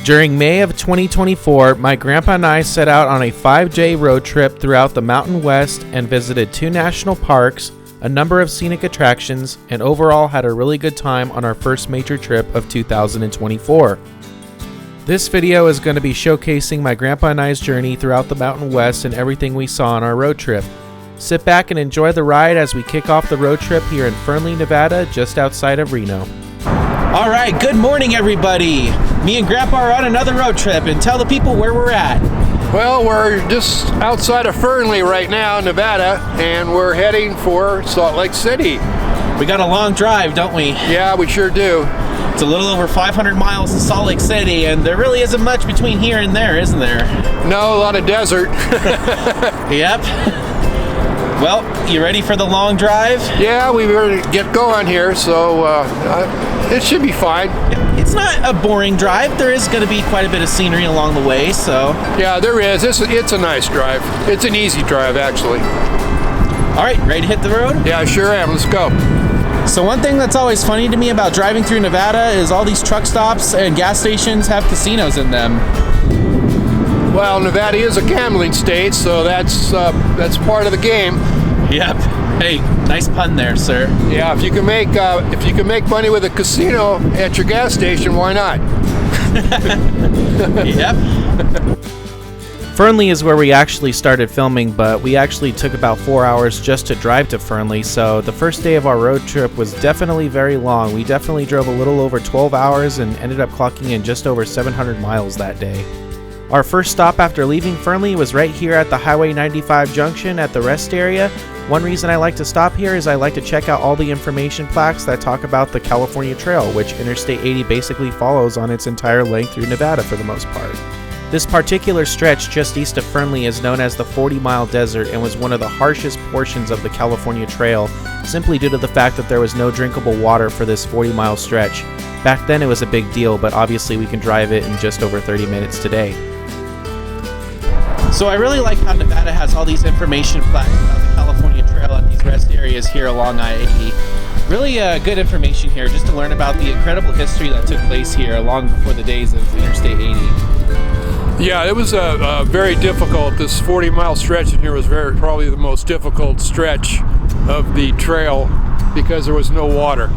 During May of 2024, my grandpa and I set out on a 5-day road trip throughout the Mountain West and visited 2 national parks, a number of scenic attractions, and overall had a really good time on our first major trip of 2024. This video is going to be showcasing my grandpa and I's journey throughout the Mountain West and everything we saw on our road trip. Sit back and enjoy the ride as we kick off the road trip here in Fernley, Nevada, just outside of Reno. All right, good morning, everybody. Me and Grandpa are on another road trip, and tell the people where we're at. Well, we're just outside of Fernley right now, Nevada, and we're heading for Salt Lake City. We got a long drive, don't we? Yeah, we sure do. It's a little over 500 miles to Salt Lake City, and there really isn't much between here and there, isn't there? No, a lot of desert. Yep. Well, you ready for the long drive? Yeah, we better get going here, so it should be fine. It's not a boring drive. There is going to be quite a bit of scenery along the way, so... Yeah, there is. It's a nice drive. It's an easy drive, actually. All right, ready to hit the road? Yeah, I sure am. Let's go. So one thing that's always funny to me about driving through Nevada is all these truck stops and gas stations have casinos in them. Well, Nevada is a gambling state, so that's part of the game. Yep. Hey, nice pun there, sir. Yeah, if you can make money with a casino at your gas station, why not? Yep. Fernley is where we actually started filming, but we actually took about 4 hours just to drive to Fernley, so the first day of our road trip was definitely very long. We definitely drove a little over 12 hours and ended up clocking in just over 700 miles that day. Our first stop after leaving Fernley was right here at the Highway 95 junction at the rest area. One reason I like to stop here is I like to check out all the information plaques that talk about the California Trail, which Interstate 80 basically follows on its entire length through Nevada for the most part. This particular stretch just east of Fernley is known as the 40-mile desert and was one of the harshest portions of the California Trail, simply due to the fact that there was no drinkable water for this 40-mile stretch. Back then it was a big deal, but obviously we can drive it in just over 30 minutes today. So I really like how Nevada has all these information plaques about the California Trail at these rest areas here along I-80. Really good information here just to learn about the incredible history that took place here long before the days of Interstate 80. Yeah, it was very difficult. This 40-mile stretch in here was probably the most difficult stretch of the trail because there was no water.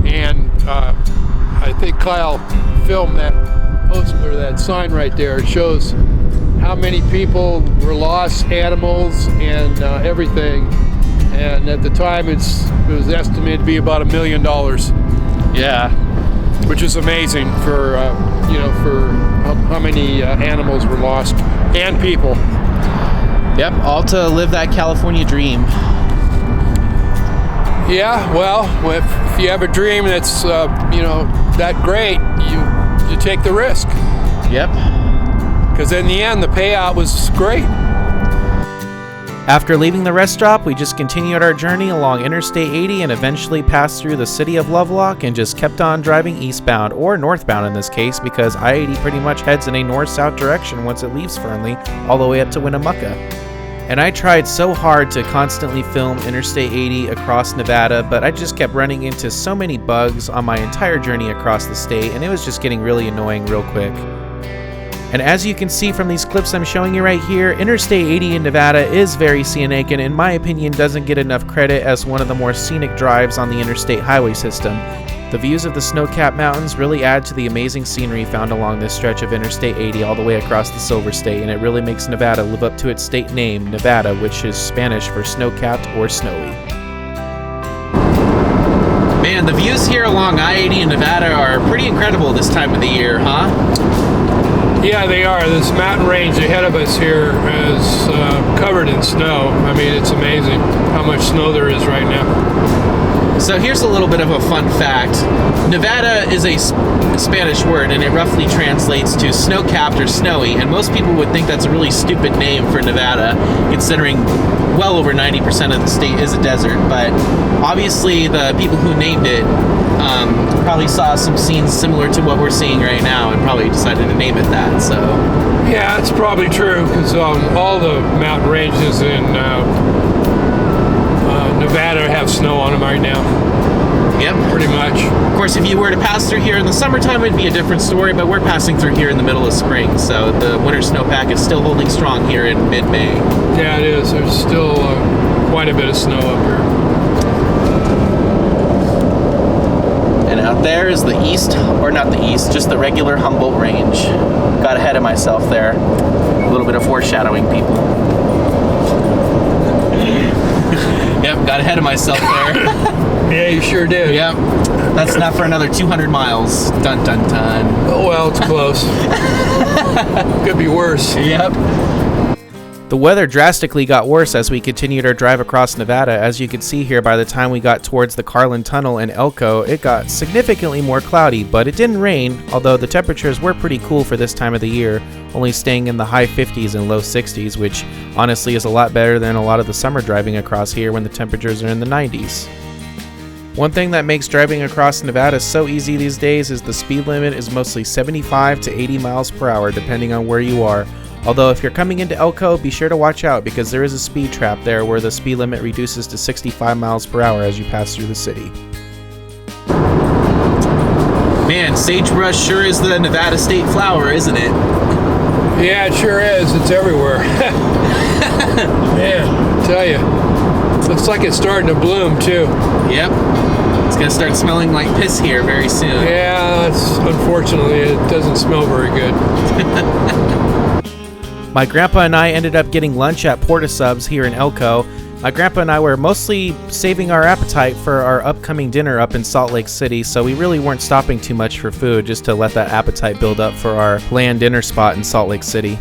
And I think Kyle filmed that poster, that sign right there. It shows how many people were lost, animals, and everything. And at the time, it was estimated to be about $1 million. Yeah, which is amazing for for how many animals were lost and people. Yep, all to live that California dream. Yeah, well, if you have a dream that's that great, you take the risk. Yep. Because in the end, the payout was great. After leaving the rest stop, we just continued our journey along Interstate 80 and eventually passed through the city of Lovelock and just kept on driving eastbound, or northbound in this case, because I-80 pretty much heads in a north-south direction once it leaves Fernley, all the way up to Winnemucca. And I tried so hard to constantly film Interstate 80 across Nevada, but I just kept running into so many bugs on my entire journey across the state, and it was just getting really annoying real quick. And as you can see from these clips I'm showing you right here, Interstate 80 in Nevada is very scenic and in my opinion doesn't get enough credit as one of the more scenic drives on the interstate highway system. The views of the snow-capped mountains really add to the amazing scenery found along this stretch of Interstate 80 all the way across the Silver State, and it really makes Nevada live up to its state name, Nevada, which is Spanish for snow-capped or snowy. Man, the views here along I-80 in Nevada are pretty incredible this time of the year, huh? Yeah, they are. This mountain range ahead of us here is covered in snow. I mean, it's amazing how much snow there is right now. So here's a little bit of a fun fact. Nevada is a Spanish word, and it roughly translates to snow-capped or snowy, and most people would think that's a really stupid name for Nevada, considering well over 90% of the state is a desert, but obviously the people who named it probably saw some scenes similar to what we're seeing right now and probably decided to name it that. So yeah, it's probably true, because all the mountain ranges in Nevada have snow on them right now. Yep. pretty much. Of course, if you were to pass through here in the summertime, it'd be a different story, but we're passing through here in the middle of spring, so the winter snowpack is still holding strong here in mid-May. Yeah, it is. There's still quite a bit of snow up here. And out there is the east, or not the east, just the regular Humboldt Range. Got ahead of myself there. A little bit of foreshadowing, people. Yep, got ahead of myself there. Yeah, you sure did. Yep. That's not for another 200 miles. Dun, dun, dun. Oh, well, it's close. Could be worse. Yep. The weather drastically got worse as we continued our drive across Nevada. As you can see here, by the time we got towards the Carlin Tunnel in Elko, it got significantly more cloudy, but it didn't rain, although the temperatures were pretty cool for this time of the year, only staying in the high 50s and low 60s, which honestly is a lot better than a lot of the summer driving across here when the temperatures are in the 90s. One thing that makes driving across Nevada so easy these days is the speed limit is mostly 75 to 80 miles per hour depending on where you are. Although if you're coming into Elko, be sure to watch out because there is a speed trap there where the speed limit reduces to 65 miles per hour as you pass through the city. Man, sagebrush sure is the Nevada state flower, isn't it? Yeah, it sure is. It's everywhere. Man, I tell you. Looks like it's starting to bloom, too. Yep. It's going to start smelling like piss here very soon. Yeah, unfortunately, it doesn't smell very good. My grandpa and I ended up getting lunch at Portasubs here in Elko. My grandpa and I were mostly saving our appetite for our upcoming dinner up in Salt Lake City, so we really weren't stopping too much for food just to let that appetite build up for our planned dinner spot in Salt Lake City.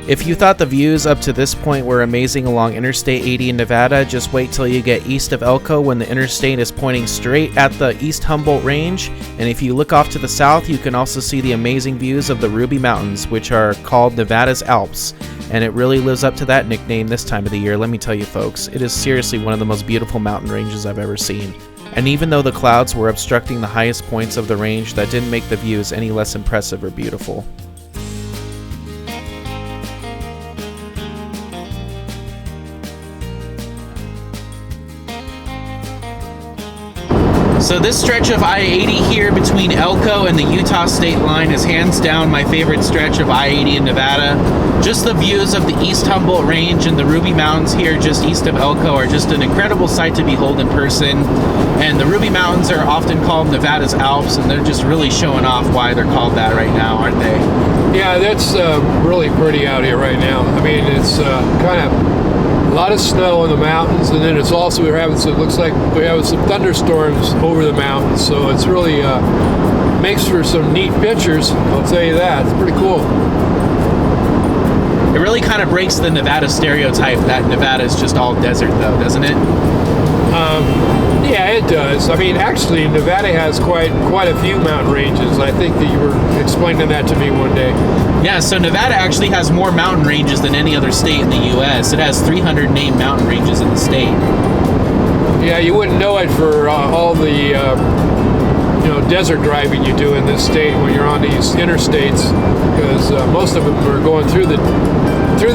If you thought the views up to this point were amazing along Interstate 80 in Nevada, just wait till you get east of Elko when the interstate is pointing straight at the East Humboldt Range. And if you look off to the south, you can also see the amazing views of the Ruby Mountains, which are called Nevada's Alps. And it really lives up to that nickname this time of the year, let me tell you folks. It is seriously one of the most beautiful mountain ranges I've ever seen. And even though the clouds were obstructing the highest points of the range, that didn't make the views any less impressive or beautiful. So this stretch of I-80 here between Elko and the Utah state line is hands down my favorite stretch of I-80 in Nevada. Just the views of the East Humboldt Range and the Ruby Mountains here just east of Elko are just an incredible sight to behold in person. And the Ruby Mountains are often called Nevada's Alps, and they're just really showing off why they're called that right now, aren't they? Yeah, that's really pretty out here right now. I mean, it's kind of a lot of snow in the mountains, and then it's also we're having some, looks like we're having some thunderstorms over the mountains, so it's really makes for some neat pictures, I'll tell you that. It's pretty cool. It really kind of breaks the Nevada stereotype that Nevada is just all desert, though, doesn't it? Yeah, it does. I mean, actually, Nevada has quite a few mountain ranges. I think that you were explaining that to me one day. Yeah, so Nevada actually has more mountain ranges than any other state in the U.S. It has 308 mountain ranges in the state. Yeah, you wouldn't know it for all the desert driving you do in this state when you're on these interstates, because most of them are going through the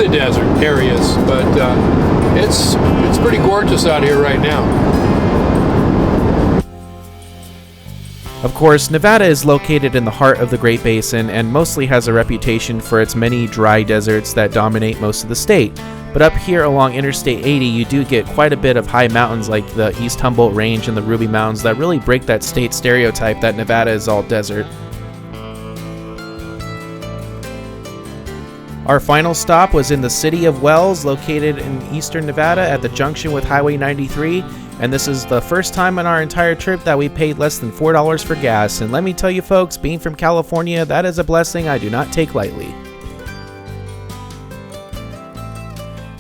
desert areas. But it's pretty gorgeous out here right now. Of course, Nevada is located in the heart of the Great Basin and mostly has a reputation for its many dry deserts that dominate most of the state. But up here along Interstate 80, you do get quite a bit of high mountains like the East Humboldt Range and the Ruby Mountains that really break that state stereotype that Nevada is all desert. Our final stop was in the city of Wells, located in eastern Nevada at the junction with Highway 93, and this is the first time on our entire trip that we paid less than $4 for gas, and let me tell you folks, being from California, that is a blessing I do not take lightly.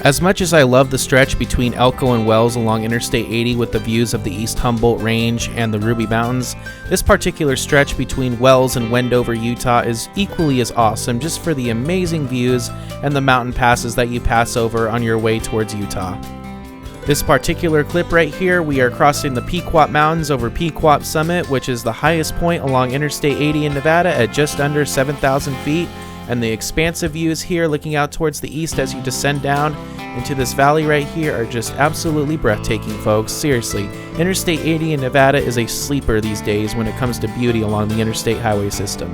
As much as I love the stretch between Elko and Wells along Interstate 80 with the views of the East Humboldt Range and the Ruby Mountains, this particular stretch between Wells and Wendover, Utah is equally as awesome just for the amazing views and the mountain passes that you pass over on your way towards Utah. This particular clip right here, we are crossing the Pequot Mountains over Pequot Summit, which is the highest point along Interstate 80 in Nevada at just under 7,000 feet. And the expansive views here looking out towards the east as you descend down into this valley right here are just absolutely breathtaking, folks. Seriously, Interstate 80 in Nevada is a sleeper these days when it comes to beauty along the interstate highway system.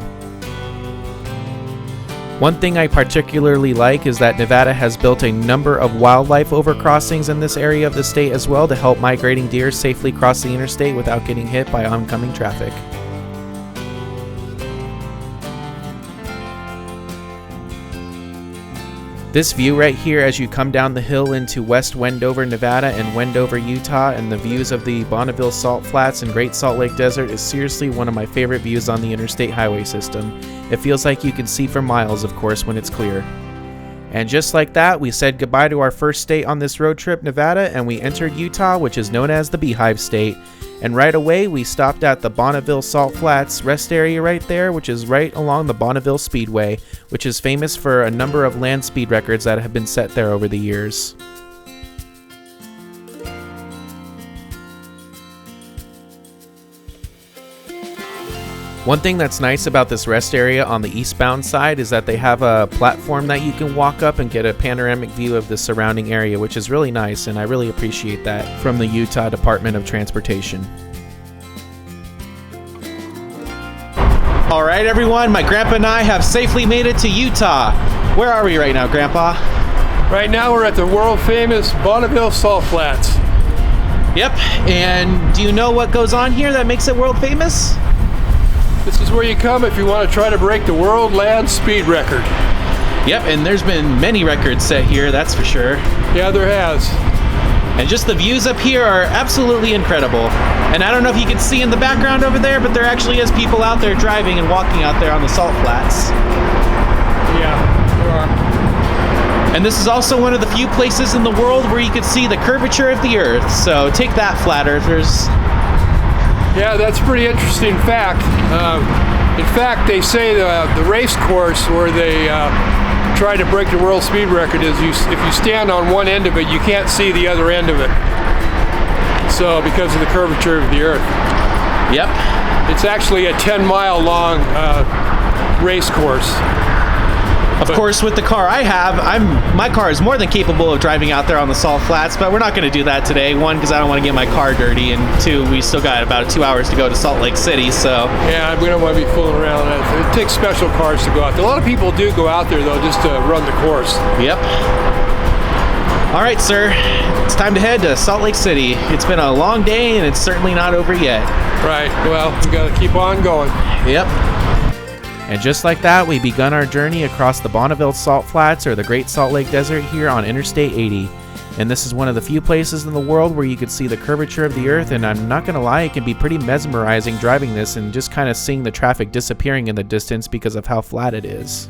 One thing I particularly like is that Nevada has built a number of wildlife overcrossings in this area of the state as well to help migrating deer safely cross the interstate without getting hit by oncoming traffic. This view right here as you come down the hill into West Wendover, Nevada and Wendover, Utah, and the views of the Bonneville Salt Flats and Great Salt Lake Desert is seriously one of my favorite views on the interstate highway system. It feels like you can see for miles, of course, when it's clear. And just like that, we said goodbye to our first state on this road trip, Nevada, and we entered Utah, which is known as the Beehive State. And right away, we stopped at the Bonneville Salt Flats rest area right there, which is right along the Bonneville Speedway, which is famous for a number of land speed records that have been set there over the years. One thing that's nice about this rest area on the eastbound side is that they have a platform that you can walk up and get a panoramic view of the surrounding area, which is really nice, and I really appreciate that from the Utah Department of Transportation. All right, everyone, my grandpa and I have safely made it to Utah. Where are we right now, Grandpa? Right now we're at the world famous Bonneville Salt Flats. Yep, and do you know what goes on here that makes it world famous? This is where you come if you want to try to break the world land speed record. Yep, and there's been many records set here, that's for sure. Yeah, there has. And just the views up here are absolutely incredible. And I don't know if you can see in the background over there, but there actually is people out there driving and walking out there on the salt flats. Yeah, there are. And this is also one of the few places in the world where you could see the curvature of the earth. So take that, flat earthers. Yeah, that's a pretty interesting fact. In fact, they say the race course where they try to break the world speed record is if you stand on one end of it, you can't see the other end of it. So, because of the curvature of the earth. Yep. It's actually a 10-mile long race course. Of course, with the car I have, my car is more than capable of driving out there on the salt flats, but we're not going to do that today. One, because I don't want to get my car dirty, and two, we still got about 2 hours to go to Salt Lake City, so... Yeah, we don't want to be fooling around. It takes special cars to go out there. A lot of people do go out there, though, just to run the course. Yep. All right, sir. It's time to head to Salt Lake City. It's been a long day, and it's certainly not over yet. Right. Well, we got to keep on going. Yep. And just like that, we begun our journey across the Bonneville Salt Flats or the Great Salt Lake Desert here on Interstate 80. And this is one of the few places in the world where you could see the curvature of the earth, and I'm not gonna lie, it can be pretty mesmerizing driving this and just kind of seeing the traffic disappearing in the distance because of how flat it is.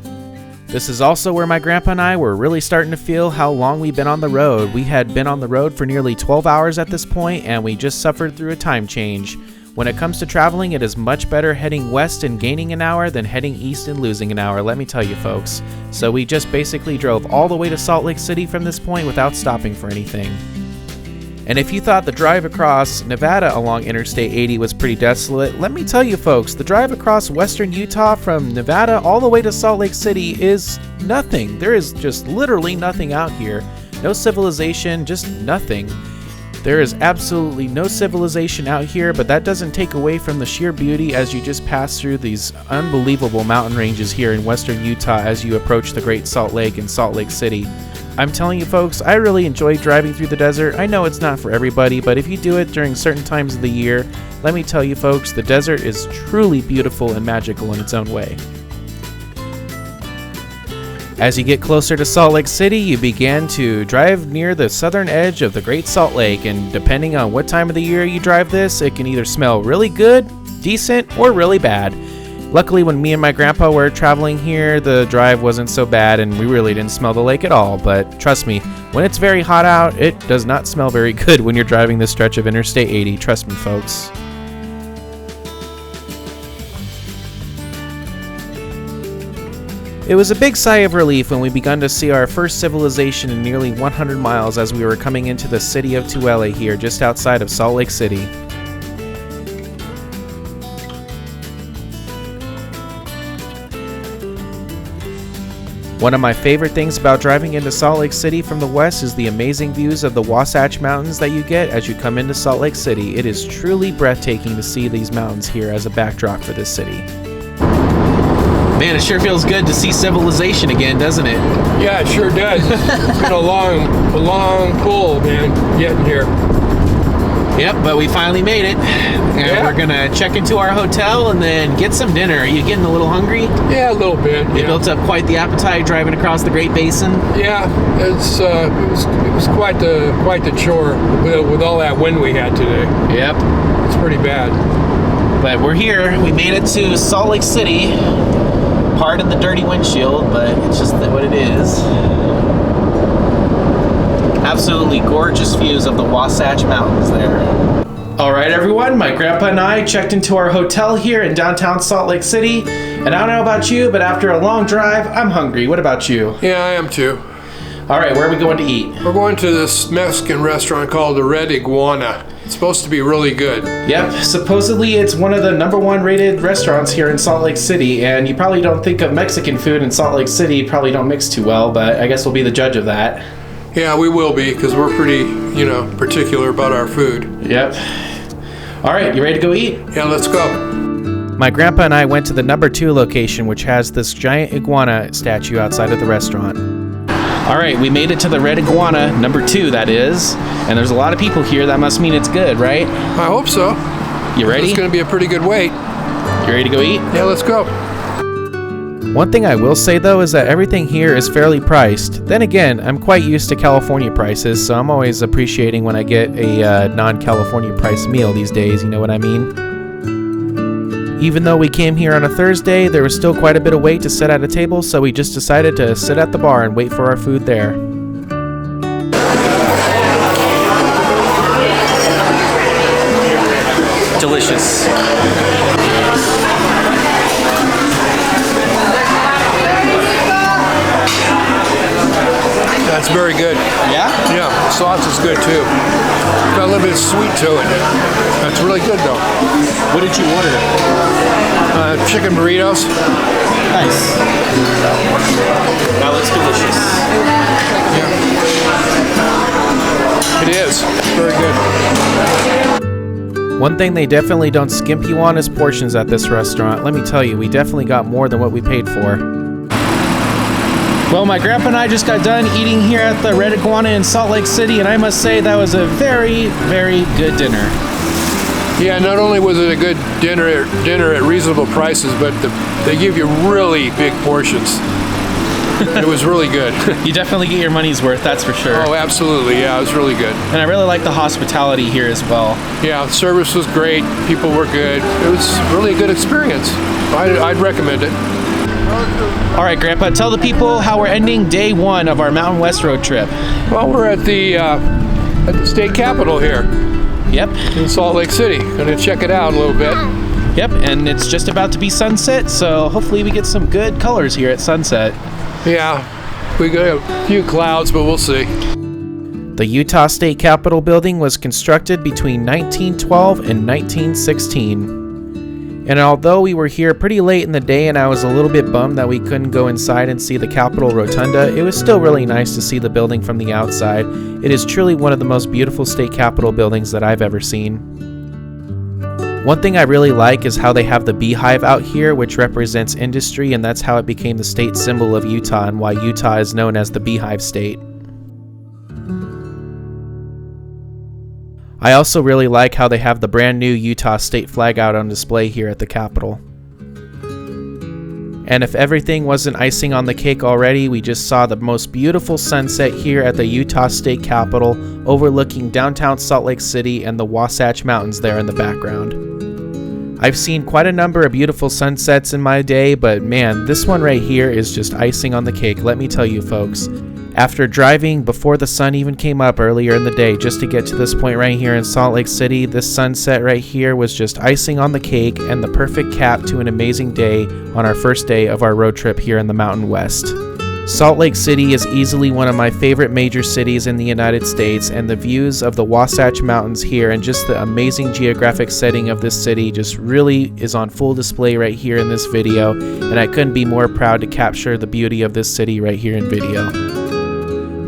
This is also where my grandpa and I were really starting to feel how long we've been on the road. We had been on the road for nearly 12 hours at this point, and we just suffered through a time change. When it comes to traveling, it is much better heading west and gaining an hour than heading east and losing an hour, let me tell you folks. So we just basically drove all the way to Salt Lake City from this point without stopping for anything. And if you thought the drive across Nevada along Interstate 80 was pretty desolate, let me tell you folks, the drive across western Utah from Nevada all the way to Salt Lake City is nothing. There is just literally nothing out here. No civilization, just nothing. There is absolutely no civilization out here, but that doesn't take away from the sheer beauty as you just pass through these unbelievable mountain ranges here in western Utah as you approach the Great Salt Lake and Salt Lake City. I'm telling you folks, I really enjoy driving through the desert. I know it's not for everybody, but if you do it during certain times of the year, let me tell you folks, the desert is truly beautiful and magical in its own way. As you get closer to Salt Lake City, you begin to drive near the southern edge of the Great Salt Lake, and depending on what time of the year you drive this, it can either smell really good, decent, or really bad. Luckily, when me and my grandpa were traveling here, the drive wasn't so bad and we really didn't smell the lake at all, but trust me, when it's very hot out, it does not smell very good when you're driving this stretch of Interstate 80, trust me folks. It was a big sigh of relief when we begun to see our first civilization in nearly 100 miles as we were coming into the city of Tooele here just outside of Salt Lake City. One of my favorite things about driving into Salt Lake City from the west is the amazing views of the Wasatch Mountains that you get as you come into Salt Lake City. It is truly breathtaking to see these mountains here as a backdrop for this city. Man, it sure feels good to see civilization again, doesn't it? Yeah, it sure does. It's been a long pull, man, getting here. Yep, but we finally made it. And we're gonna check into our hotel and then get some dinner. Are you getting a little hungry? Yeah, a little bit. You built up quite the appetite driving across the Great Basin. Yeah, it was quite the chore with all that wind we had today. Yep. It's pretty bad. But we're here. We made it to Salt Lake City. Hard in the dirty windshield, but it's just what it is. Absolutely gorgeous views of the Wasatch Mountains there. All right, everyone, my grandpa and I checked into our hotel here in downtown Salt Lake City, and I don't know about you, but after a long drive, I'm hungry. What about you? Yeah, I am too. All right, where are we going to eat? We're going to this Mexican restaurant called the Red Iguana. It's supposed to be really good. Yep, supposedly it's one of the #1 rated restaurants here in Salt Lake City, and you probably don't think of Mexican food in Salt Lake City, probably don't mix too well, but I guess we'll be the judge of that. Yeah, we will be, because we're pretty, particular about our food. Yep. All right, you ready to go eat? Yeah, let's go. My grandpa and I went to the #2 location, which has this giant iguana statue outside of the restaurant. All right, we made it to the Red Iguana, #2 that is, and there's a lot of people here. That must mean it's good, right? I hope so. You ready? It's going to be a pretty good wait. You ready to go eat? Yeah, let's go. One thing I will say though is that everything here is fairly priced. Then again, I'm quite used to California prices, so I'm always appreciating when I get a non-California price meal these days, you know what I mean? Even though we came here on a Thursday, there was still quite a bit of wait to sit at a table, so we just decided to sit at the bar and wait for our food there. Delicious. That's very good. Yeah? Yeah, the sauce is good too. Got a little bit of sweet to it. That's really good though. What did you order? Chicken burritos. Nice. That looks delicious. Yeah. It is. Very good. One thing they definitely don't skimp you on is portions at this restaurant. Let me tell you, we definitely got more than what we paid for. Well, my grandpa and I just got done eating here at the Red Iguana in Salt Lake City, and I must say that was a very, very good dinner. Yeah, not only was it a good dinner at reasonable prices, but they give you really big portions. It was really good. You definitely get your money's worth, that's for sure. Oh, absolutely. Yeah, it was really good. And I really like the hospitality here as well. Yeah, the service was great. People were good. It was really a good experience. I'd recommend it. All right, Grandpa, tell the people how we're ending day 1 of our Mountain West road trip. Well, we're at the state capitol here. Yep. In Salt Lake City. Gonna check it out a little bit. Yep, and it's just about to be sunset, so hopefully we get some good colors here at sunset. Yeah, we got a few clouds, but we'll see. The Utah State Capitol building was constructed between 1912 and 1916. And although we were here pretty late in the day and I was a little bit bummed that we couldn't go inside and see the Capitol Rotunda, it was still really nice to see the building from the outside. It is truly one of the most beautiful state capitol buildings that I've ever seen. One thing I really like is how they have the beehive out here, which represents industry, and that's how it became the state symbol of Utah and why Utah is known as the Beehive State. I also really like how they have the brand new Utah state flag out on display here at the Capitol. And if everything wasn't icing on the cake already, we just saw the most beautiful sunset here at the Utah State Capitol, overlooking downtown Salt Lake City and the Wasatch Mountains there in the background. I've seen quite a number of beautiful sunsets in my day, but man, this one right here is just icing on the cake, let me tell you folks. After driving before the sun even came up earlier in the day just to get to this point right here in Salt Lake City, this sunset right here was just icing on the cake and the perfect cap to an amazing day on our first day of our road trip here in the Mountain West. Salt Lake City is easily one of my favorite major cities in the United States, and the views of the Wasatch Mountains here and just the amazing geographic setting of this city just really is on full display right here in this video, and I couldn't be more proud to capture the beauty of this city right here in video.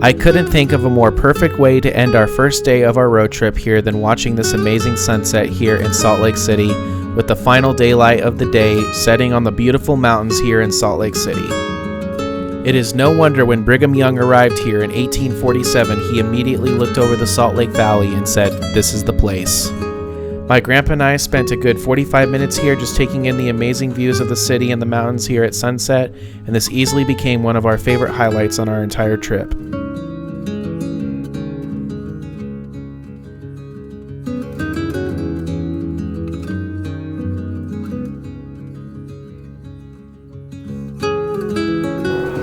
I couldn't think of a more perfect way to end our first day of our road trip here than watching this amazing sunset here in Salt Lake City, with the final daylight of the day setting on the beautiful mountains here in Salt Lake City. It is no wonder when Brigham Young arrived here in 1847, he immediately looked over the Salt Lake Valley and said, "This is the place." My grandpa and I spent a good 45 minutes here just taking in the amazing views of the city and the mountains here at sunset, and this easily became one of our favorite highlights on our entire trip.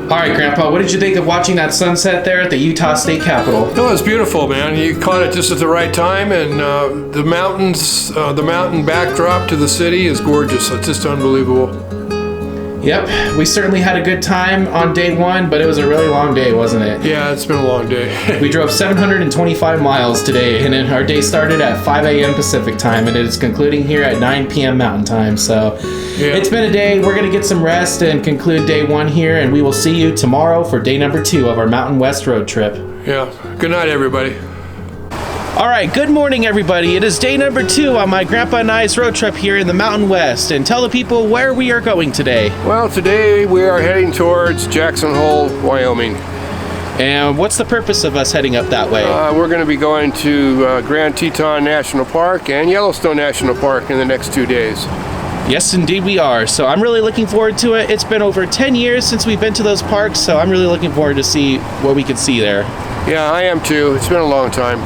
All right, Grandpa, what did you think of watching that sunset there at the Utah State Capitol? No, it's beautiful, man. You caught it just at the right time, and the mountains, the mountain backdrop to the city is gorgeous. It's just unbelievable. Yep, we certainly had a good time on day one, but it was a really long day, wasn't it? Yeah, it's been a long day. We drove 725 miles today, and then our day started at 5 a.m. Pacific time, and it is concluding here at 9 p.m. Mountain time. So yeah. It's been a day. We're going to get some rest and conclude day one here, and we will see you tomorrow for day number 2 of our Mountain West road trip. Yeah, good night, everybody. All right, good morning, everybody. It is day number 2 on my grandpa and I's road trip here in the Mountain West. And tell the people where we are going today. Well, today we are heading towards Jackson Hole, Wyoming. And what's the purpose of us heading up that way? We're going to be going to Grand Teton National Park and Yellowstone National Park in the next 2 days. Yes, indeed we are. So I'm really looking forward to it. It's been over 10 years since we've been to those parks, so I'm really looking forward to see what we can see there. Yeah, I am too. It's been a long time.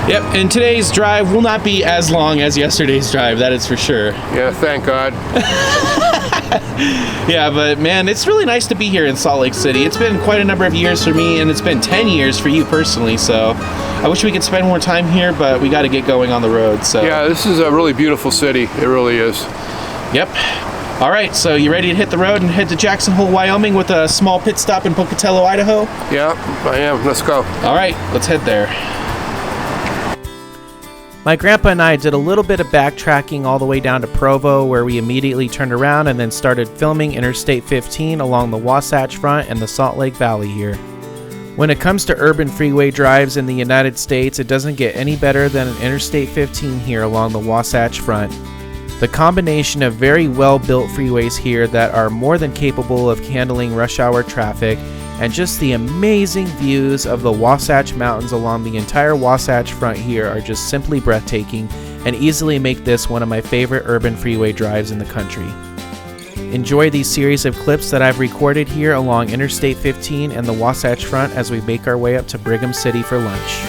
Yep, and today's drive will not be as long as yesterday's drive, that is for sure. Yeah, thank God. Yeah, but man, it's really nice to be here in Salt Lake City. It's been quite a number of years for me, and it's been 10 years for you personally, so I wish we could spend more time here, but we got to get going on the road. So yeah, this is a really beautiful city. It really is. Yep. All right, so you ready to hit the road and head to Jackson Hole, Wyoming with a small pit stop in Pocatello, Idaho? Yeah, I am. Let's go. All right, let's head there. My grandpa and I did a little bit of backtracking all the way down to Provo, where we immediately turned around and then started filming Interstate 15 along the Wasatch Front and the Salt Lake Valley here. When it comes to urban freeway drives in the United States, it doesn't get any better than an Interstate 15 here along the Wasatch Front. The combination of very well-built freeways here that are more than capable of handling rush hour traffic, and just the amazing views of the Wasatch Mountains along the entire Wasatch Front here are just simply breathtaking and easily make this one of my favorite urban freeway drives in the country. Enjoy these series of clips that I've recorded here along Interstate 15 and the Wasatch Front as we make our way up to Brigham City for lunch.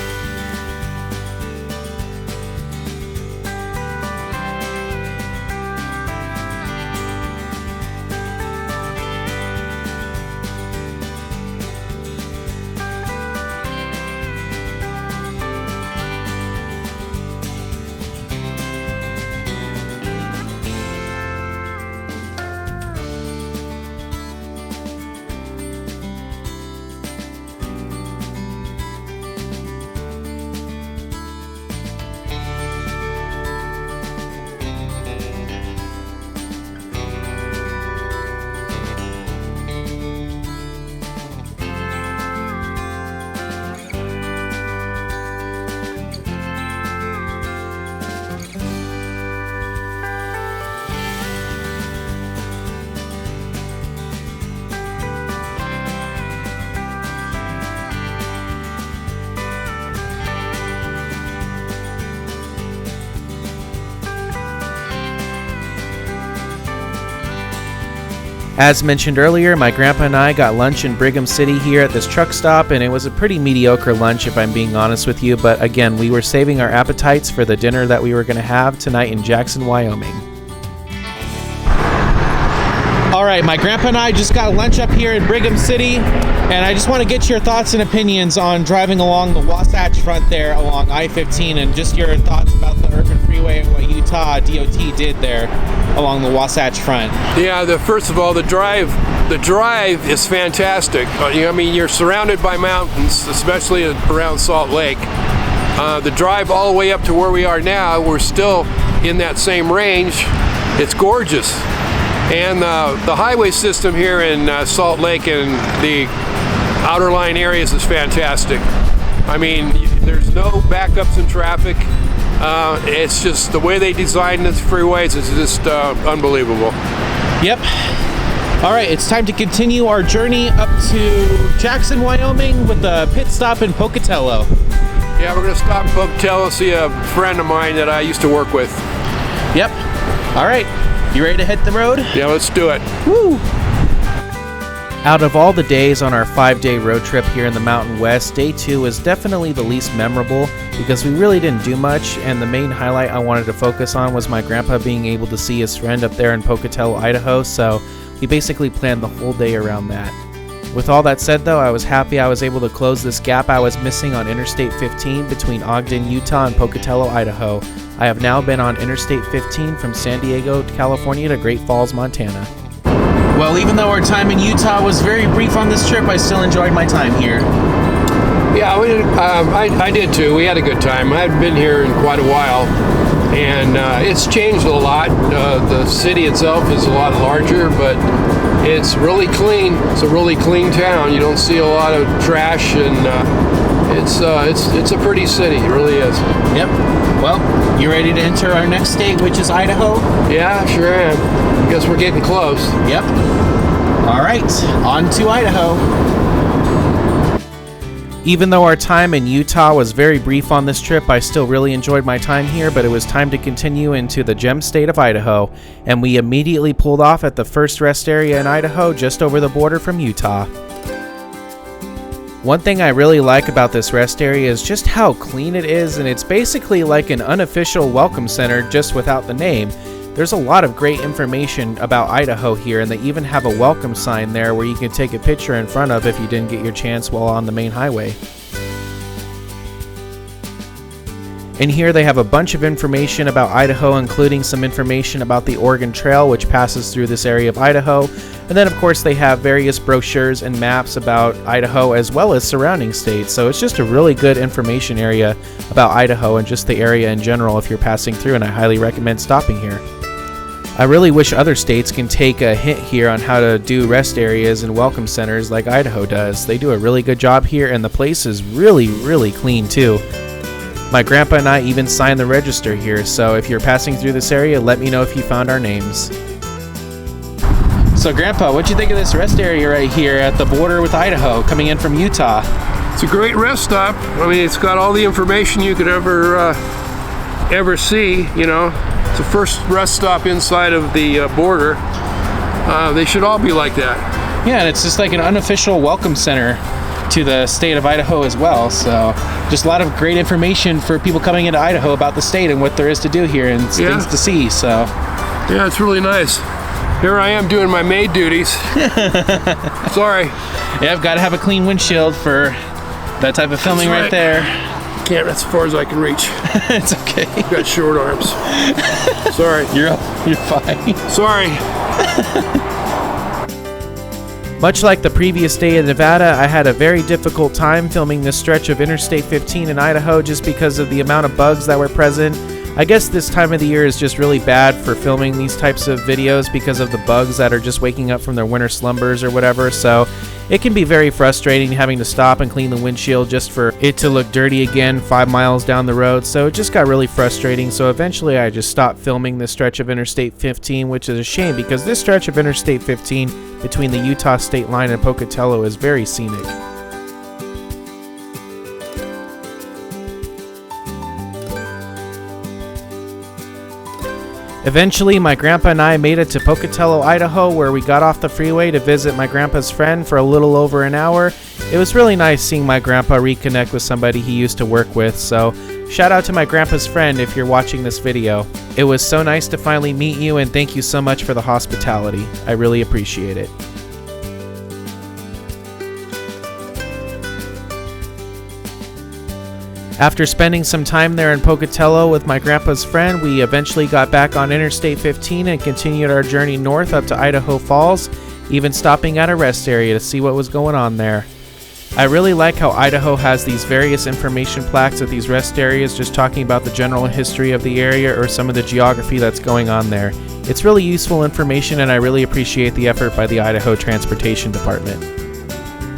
As mentioned earlier, my grandpa and I got lunch in Brigham City here at this truck stop, and it was a pretty mediocre lunch if I'm being honest with you, but again, we were saving our appetites for the dinner that we were going to have tonight in Jackson, Wyoming. All right, my grandpa and I just got lunch up here in Brigham City, and I just want to get your thoughts and opinions on driving along the Wasatch Front there along I-15, and just your thoughts about the urban freeway and what Utah DOT did there. along the Wasatch Front. Yeah, first of all, the drive is fantastic. I mean, you're surrounded by mountains, especially around Salt Lake. The drive all the way up to where we are now, we're still in that same range. It's gorgeous. And the highway system here in Salt Lake and the outer line areas is fantastic. I mean, there's no backups in traffic. It's just the way they designed the freeways is just unbelievable. Yep. All right, it's time to continue our journey up to Jackson, Wyoming with a pit stop in Pocatello. Yeah, we're going to stop in Pocatello, see a friend of mine that I used to work with. Yep. All right, you ready to hit the road? Yeah, let's do it. Woo! Out of all the days on our 5-day road trip here in the Mountain West, day 2 was definitely the least memorable because we really didn't do much, and the main highlight I wanted to focus on was my grandpa being able to see his friend up there in Pocatello, Idaho, so we basically planned the whole day around that. With all that said though, I was happy I was able to close this gap I was missing on Interstate 15 between Ogden, Utah and Pocatello, Idaho. I have now been on Interstate 15 from San Diego, California to Great Falls, Montana. Well, even though our time in Utah was very brief on this trip, I still enjoyed my time here. Yeah, I did too. We had a good time. I hadn't been here in quite a while, and it's changed a lot. The city itself is a lot larger, but it's really clean. It's a really clean town. You don't see a lot of trash, and it's a pretty city. It really is. Yep. Well, you ready to enter our next state, which is Idaho? Yeah, sure am. I guess we're getting close. Yep. All right, on to Idaho. Even though our time in Utah was very brief on this trip, I still really enjoyed my time here, but it was time to continue into the gem state of Idaho, and we immediately pulled off at the first rest area in Idaho just over the border from Utah. One thing I really like about this rest area is just how clean it is, and it's basically like an unofficial welcome center just without the name. There's a lot of great information about Idaho here, and they even have a welcome sign there where you can take a picture in front of if you didn't get your chance while on the main highway. In here they have a bunch of information about Idaho, including some information about the Oregon Trail, which passes through this area of Idaho. And then of course they have various brochures and maps about Idaho as well as surrounding states. So it's just a really good information area about Idaho and just the area in general if you're passing through, and I highly recommend stopping here. I really wish other states can take a hint here on how to do rest areas and welcome centers like Idaho does. They do a really good job here, and the place is really, really clean too. My grandpa and I even signed the register here, so if you're passing through this area, let me know if you found our names. So Grandpa, what'd you think of this rest area right here at the border with Idaho, coming in from Utah? It's a great rest stop. I mean, it's got all the information you could ever see, you know. It's the first rest stop inside of the border. They should all be like that. Yeah, and it's just like an unofficial welcome center to the state of Idaho as well. So just a lot of great information for people coming into Idaho about the state and what there is to do here and things to see. So yeah, it's really nice. Here I am doing my maid duties. Sorry. Yeah, I've got to have a clean windshield for that type of filming right there. Can't, that's as far as I can reach. It's okay. I've got short arms. Sorry. You're fine. Sorry. Much like the previous day in Nevada, I had a very difficult time filming this stretch of Interstate 15 in Idaho just because of the amount of bugs that were present. I guess this time of the year is just really bad for filming these types of videos because of the bugs that are just waking up from their winter slumbers or whatever, so it can be very frustrating having to stop and clean the windshield just for it to look dirty again 5 miles down the road, so it just got really frustrating. So eventually I just stopped filming this stretch of Interstate 15, which is a shame because this stretch of Interstate 15 between the Utah state line and Pocatello is very scenic. Eventually, my grandpa and I made it to Pocatello, Idaho, where we got off the freeway to visit my grandpa's friend for a little over an hour. It was really nice seeing my grandpa reconnect with somebody he used to work with, so shout out to my grandpa's friend if you're watching this video. It was so nice to finally meet you, and thank you so much for the hospitality. I really appreciate it. After spending some time there in Pocatello with my grandpa's friend, we eventually got back on Interstate 15 and continued our journey north up to Idaho Falls, even stopping at a rest area to see what was going on there. I really like how Idaho has these various information plaques at these rest areas just talking about the general history of the area or some of the geography that's going on there. It's really useful information, and I really appreciate the effort by the Idaho Transportation Department.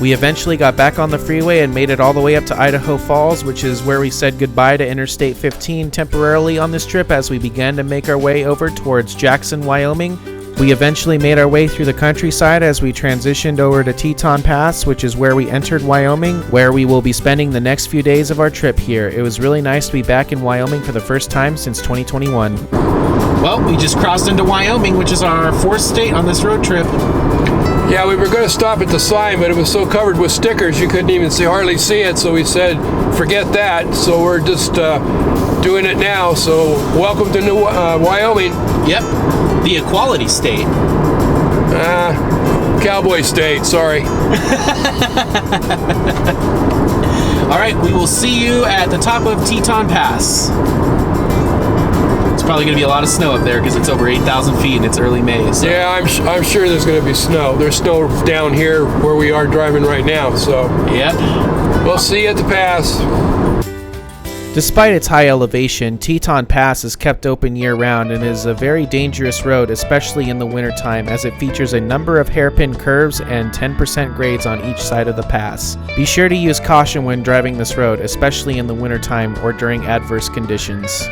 We eventually got back on the freeway and made it all the way up to Idaho Falls, which is where we said goodbye to Interstate 15 temporarily on this trip as we began to make our way over towards Jackson, Wyoming. We eventually made our way through the countryside as we transitioned over to Teton Pass, which is where we entered Wyoming, where we will be spending the next few days of our trip here. It was really nice to be back in Wyoming for the first time since 2021. Well, we just crossed into Wyoming, which is our fourth state on this road trip. Yeah, we were going to stop at the sign, but it was so covered with stickers you couldn't even hardly see it, so we said, forget that. So we're just doing it now. So welcome to New Wyoming. Yep, the Equality State. Cowboy State, sorry. All right, we will see you at the top of Teton Pass. It's probably going to be a lot of snow up there because it's over 8,000 feet and it's early May. So. Yeah, I'm sure there's going to be snow. There's snow down here where we are driving right now, so. Yep. We'll see you at the pass. Despite its high elevation, Teton Pass is kept open year-round and is a very dangerous road, especially in the wintertime, as it features a number of hairpin curves and 10% grades on each side of the pass. Be sure to use caution when driving this road, especially in the wintertime or during adverse conditions.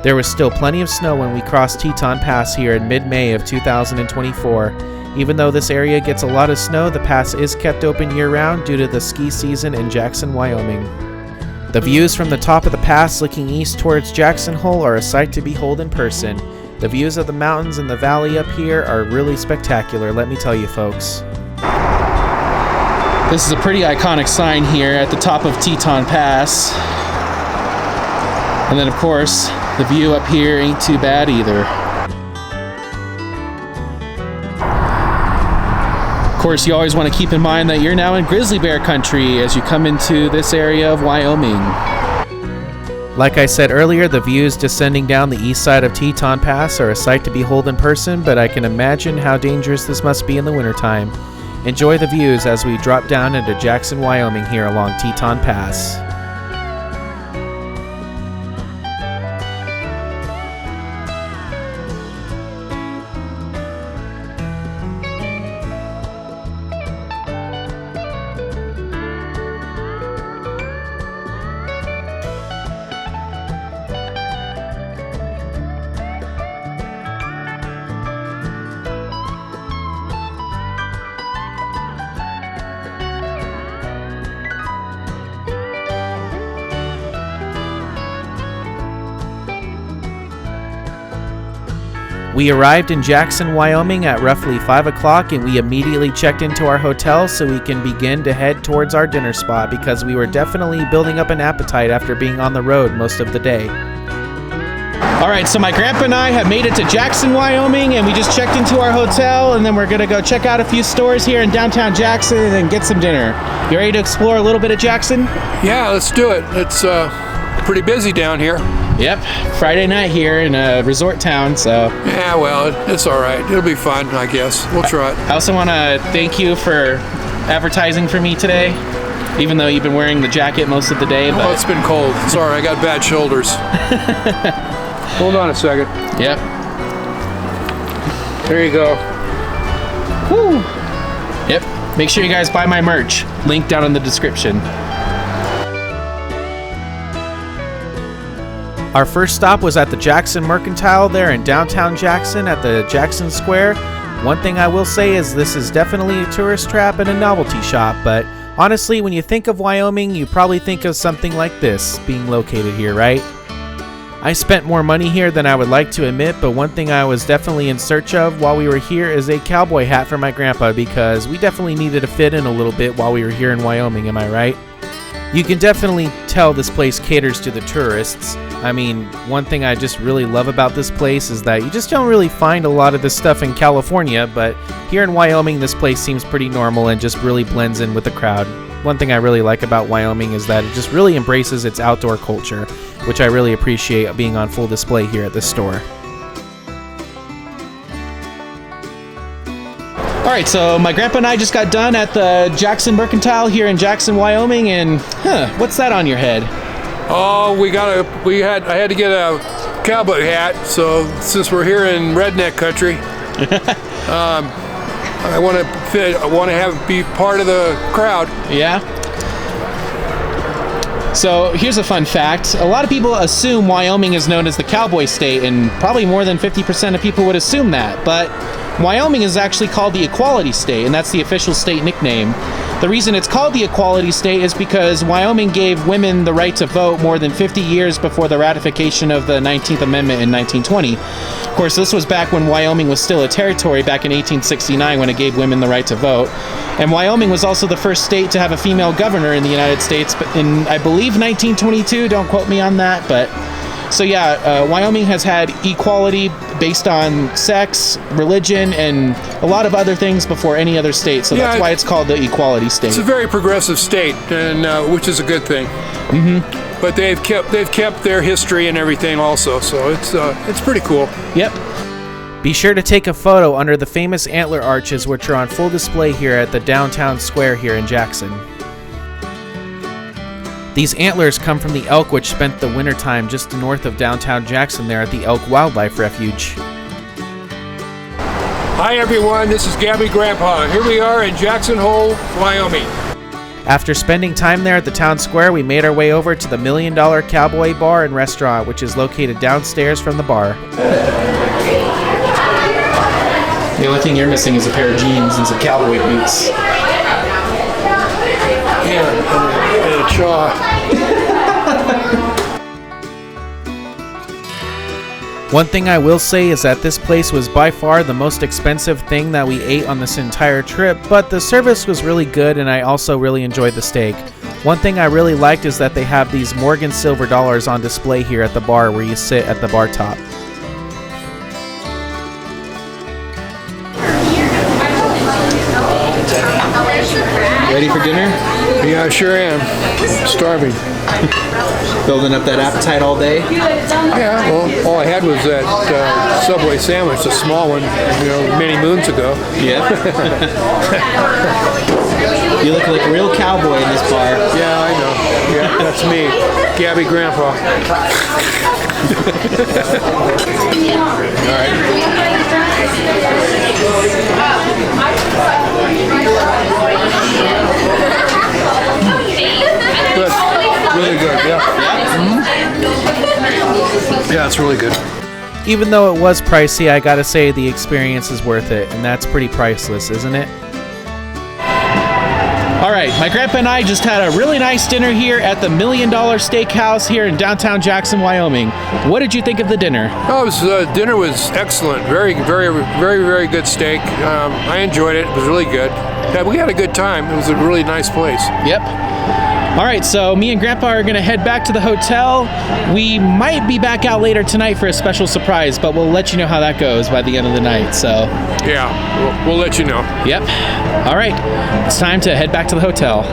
There was still plenty of snow when we crossed Teton Pass here in mid-May of 2024. Even though this area gets a lot of snow, the pass is kept open year-round due to the ski season in Jackson, Wyoming. The views from the top of the pass looking east towards Jackson Hole are a sight to behold in person. The views of the mountains and the valley up here are really spectacular, let me tell you folks. This is a pretty iconic sign here at the top of Teton Pass. And then of course, the view up here ain't too bad either. Of course, you always want to keep in mind that you're now in grizzly bear country as you come into this area of Wyoming. Like I said earlier, the views descending down the east side of Teton Pass are a sight to behold in person, but I can imagine how dangerous this must be in the wintertime. Enjoy the views as we drop down into Jackson, Wyoming here along Teton Pass. We arrived in Jackson, Wyoming at roughly 5 o'clock, and we immediately checked into our hotel so we can begin to head towards our dinner spot because we were definitely building up an appetite after being on the road most of the day. All right, so my grandpa and I have made it to Jackson, Wyoming, and we just checked into our hotel, and then we're gonna go check out a few stores here in downtown Jackson and get some dinner. You ready to explore a little bit of Jackson? Yeah, let's do it. It's pretty busy down here. Yep, Friday night here in a resort town, so. Yeah, well, it's all right. It'll be fun, I guess. We'll try it. I also want to thank you for advertising for me today, even though you've been wearing the jacket most of the day. Well, it's been cold. Sorry, I got bad shoulders. Hold on a second. Yep. There you go. Woo. Yep. Make sure you guys buy my merch. Link down in the description. Our first stop was at the Jackson Mercantile there in downtown Jackson at the Jackson Square. One thing I will say is this is definitely a tourist trap and a novelty shop, but honestly, when you think of Wyoming, you probably think of something like this being located here, right? I spent more money here than I would like to admit, but one thing I was definitely in search of while we were here is a cowboy hat for my grandpa because we definitely needed to fit in a little bit while we were here in Wyoming, am I right? You can definitely tell this place caters to the tourists. I mean, one thing I just really love about this place is that you just don't really find a lot of this stuff in California, but here in Wyoming, this place seems pretty normal and just really blends in with the crowd. one thing I really like about Wyoming is that it just really embraces its outdoor culture, which I really appreciate being on full display here at this store. All right, so my grandpa and I just got done at the Jackson Mercantile here in Jackson, Wyoming, and what's that on your head? Oh, I had to get a cowboy hat, so since we're here in redneck country, I want to be part of the crowd. Yeah. So here's a fun fact. A lot of people assume Wyoming is known as the cowboy state, and probably more than 50% of people would assume that, but Wyoming is actually called the Equality State, and that's the official state nickname. The reason it's called the Equality State is because Wyoming gave women the right to vote more than 50 years before the ratification of the 19th Amendment in 1920. Of course, this was back when Wyoming was still a territory back in 1869 when it gave women the right to vote. And Wyoming was also the first state to have a female governor in the United States in, I believe, 1922. Don't quote me on that, but... So yeah, Wyoming has had equality based on sex, religion, and a lot of other things before any other state. So that's why it's called the Equality State. It's a very progressive state, and which is a good thing. Mm-hmm. But they've kept their history and everything also. So it's pretty cool. Yep. Be sure to take a photo under the famous antler arches, which are on full display here at the downtown square here in Jackson. These antlers come from the elk which spent the wintertime just north of downtown Jackson there at the Elk Wildlife Refuge. Hi everyone, this is Gabby Grandpa. Here we are in Jackson Hole, Wyoming. After spending time there at the town square, we made our way over to the $1 Million Cowboy Bar and Restaurant, which is located downstairs from the bar. The only thing you're missing is a pair of jeans and some cowboy boots. And a chaw. One thing I will say is that this place was by far the most expensive thing that we ate on this entire trip, but the service was really good and I also really enjoyed the steak. One thing I really liked is that they have these Morgan silver dollars on display here at the bar where you sit at the bar top. Ready for dinner? Yeah, I sure am. Starving. Building up that appetite all day? Yeah, well, all I had was that Subway sandwich, the small one, many moons ago. Yeah. You look like a real cowboy in this bar. Yeah, I know. Yeah, that's me, Gabby Grandpa. All right. Good. Really good, yeah. Mm-hmm. Yeah, it's really good. Even though it was pricey, I gotta say the experience is worth it, and that's pretty priceless, isn't it? All right, my grandpa and I just had a really nice dinner here at the $1 Million Steakhouse here in downtown Jackson, Wyoming. What did you think of the dinner? Oh, dinner was excellent. Very, very, very, very good steak. I enjoyed it. It was really good. Yeah, we had a good time. It was a really nice place. Yep. All right, so me and Grandpa are going to head back to the hotel. We might be back out later tonight for a special surprise, but we'll let you know how that goes by the end of the night, so. Yeah, we'll let you know. Yep. All right, it's time to head back to the hotel.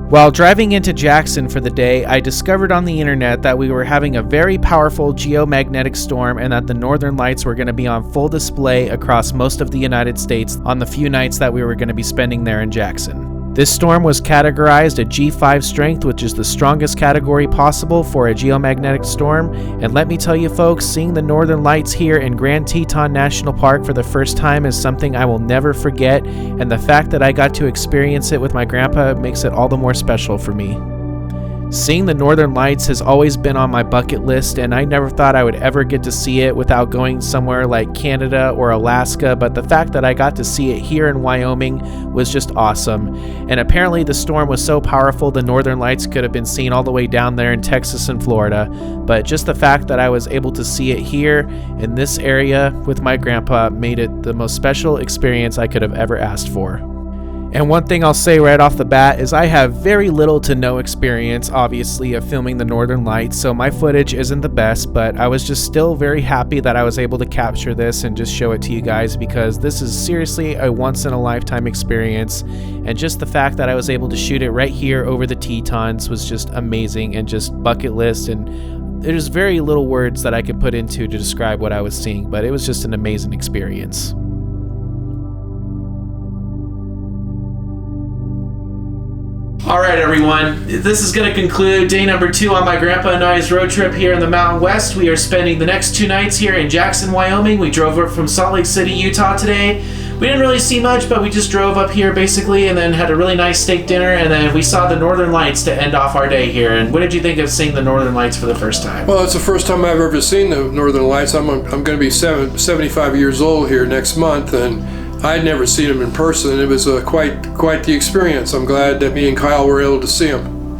While driving into Jackson for the day, I discovered on the internet that we were having a very powerful geomagnetic storm and that the northern lights were going to be on full display across most of the United States on the few nights that we were going to be spending there in Jackson. This storm was categorized at G5 strength, which is the strongest category possible for a geomagnetic storm. And let me tell you folks, seeing the northern lights here in Grand Teton National Park for the first time is something I will never forget, and the fact that I got to experience it with my grandpa makes it all the more special for me. Seeing the northern lights has always been on my bucket list, and I never thought I would ever get to see it without going somewhere like Canada or Alaska, but the fact that I got to see it here in Wyoming was just awesome. And apparently the storm was so powerful the northern lights could have been seen all the way down there in Texas and Florida, but just the fact that I was able to see it here in this area with my grandpa made it the most special experience I could have ever asked for. And one thing I'll say right off the bat is I have very little to no experience, obviously, of filming the Northern Lights, so my footage isn't the best, but I was just still very happy that I was able to capture this and just show it to you guys, because this is seriously a once-in-a-lifetime experience, and just the fact that I was able to shoot it right here over the Tetons was just amazing and just bucket list, and there's very little words that I could put into to describe what I was seeing, but it was just an amazing experience. All right, everyone. This is going to conclude day number 2 on my grandpa and I's road trip here in the Mountain West. We are spending the next 2 nights here in Jackson, Wyoming. We drove up from Salt Lake City, Utah today. We didn't really see much, but we just drove up here basically and then had a really nice steak dinner, and then we saw the Northern Lights to end off our day here. And what did you think of seeing the Northern Lights for the first time? Well, it's the first time I've ever seen the Northern Lights. I'm going to be 75 years old here next month, and I'd never seen them in person. It was quite the experience. I'm glad that me and Kyle were able to see them.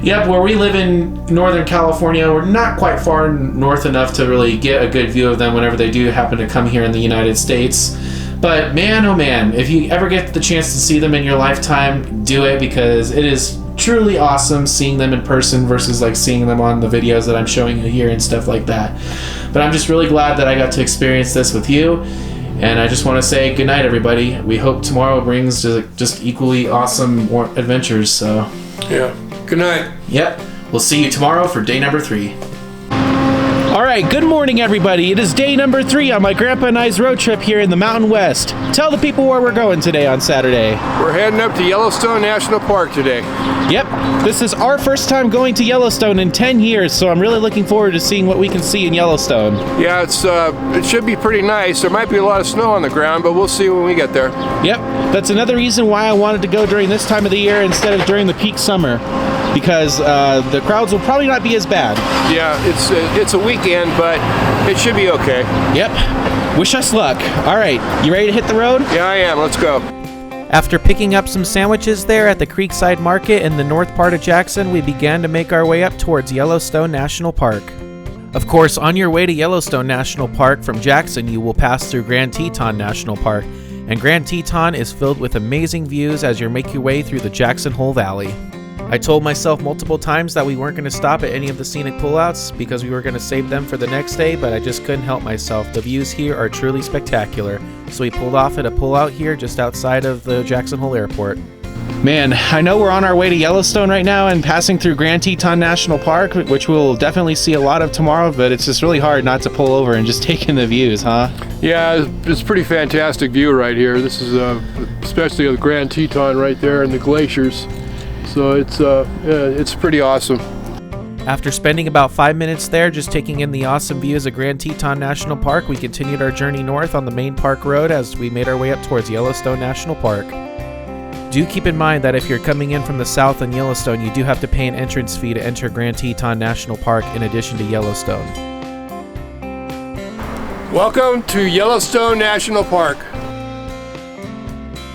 Yep, where we live in Northern California, we're not quite far north enough to really get a good view of them whenever they do happen to come here in the United States. But man, oh man, if you ever get the chance to see them in your lifetime, do it, because it is truly awesome seeing them in person versus like seeing them on the videos that I'm showing you here and stuff like that. But I'm just really glad that I got to experience this with you. And I just want to say good night, everybody. We hope tomorrow brings just equally awesome more adventures. So, yeah. Good night. Yep. We'll see you tomorrow for day number 3. All right, good morning, everybody. It is day number 3 on my grandpa and I's road trip here in the Mountain West. Tell the people where we're going today on Saturday. We're heading up to Yellowstone National Park today. Yep, this is our first time going to Yellowstone in 10 years, so I'm really looking forward to seeing what we can see in Yellowstone. Yeah, it should be pretty nice. There might be a lot of snow on the ground, but we'll see when we get there. Yep, that's another reason why I wanted to go during this time of the year instead of during the peak summer, because the crowds will probably not be as bad. Yeah, it's a weekend, but it should be okay. Yep. Wish us luck. All right, you ready to hit the road? Yeah, I am. Let's go. After picking up some sandwiches there at the Creekside Market in the north part of Jackson, we began to make our way up towards Yellowstone National Park. Of course, on your way to Yellowstone National Park from Jackson, you will pass through Grand Teton National Park, and Grand Teton is filled with amazing views as you make your way through the Jackson Hole Valley. I told myself multiple times that we weren't going to stop at any of the scenic pullouts because we were going to save them for the next day, but I just couldn't help myself. The views here are truly spectacular. So we pulled off at a pullout here just outside of the Jackson Hole Airport. Man, I know we're on our way to Yellowstone right now and passing through Grand Teton National Park, which we'll definitely see a lot of tomorrow, but it's just really hard not to pull over and just take in the views, huh? Yeah, it's a pretty fantastic view right here. This is especially the Grand Teton right there and the glaciers. So it's pretty awesome. After spending about 5 minutes there just taking in the awesome views of Grand Teton National Park, we continued our journey north on the main park road as we made our way up towards Yellowstone National Park. Do keep in mind that if you're coming in from the south in Yellowstone, you do have to pay an entrance fee to enter Grand Teton National Park in addition to Yellowstone. Welcome to Yellowstone National Park.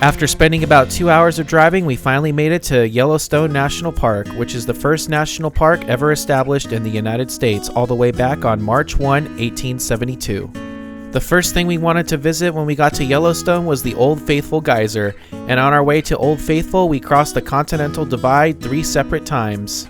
After spending about 2 hours of driving, we finally made it to Yellowstone National Park, which is the first national park ever established in the United States, all the way back on March 1, 1872. The first thing we wanted to visit when we got to Yellowstone was the Old Faithful Geyser, and on our way to Old Faithful, we crossed the Continental Divide 3 separate times.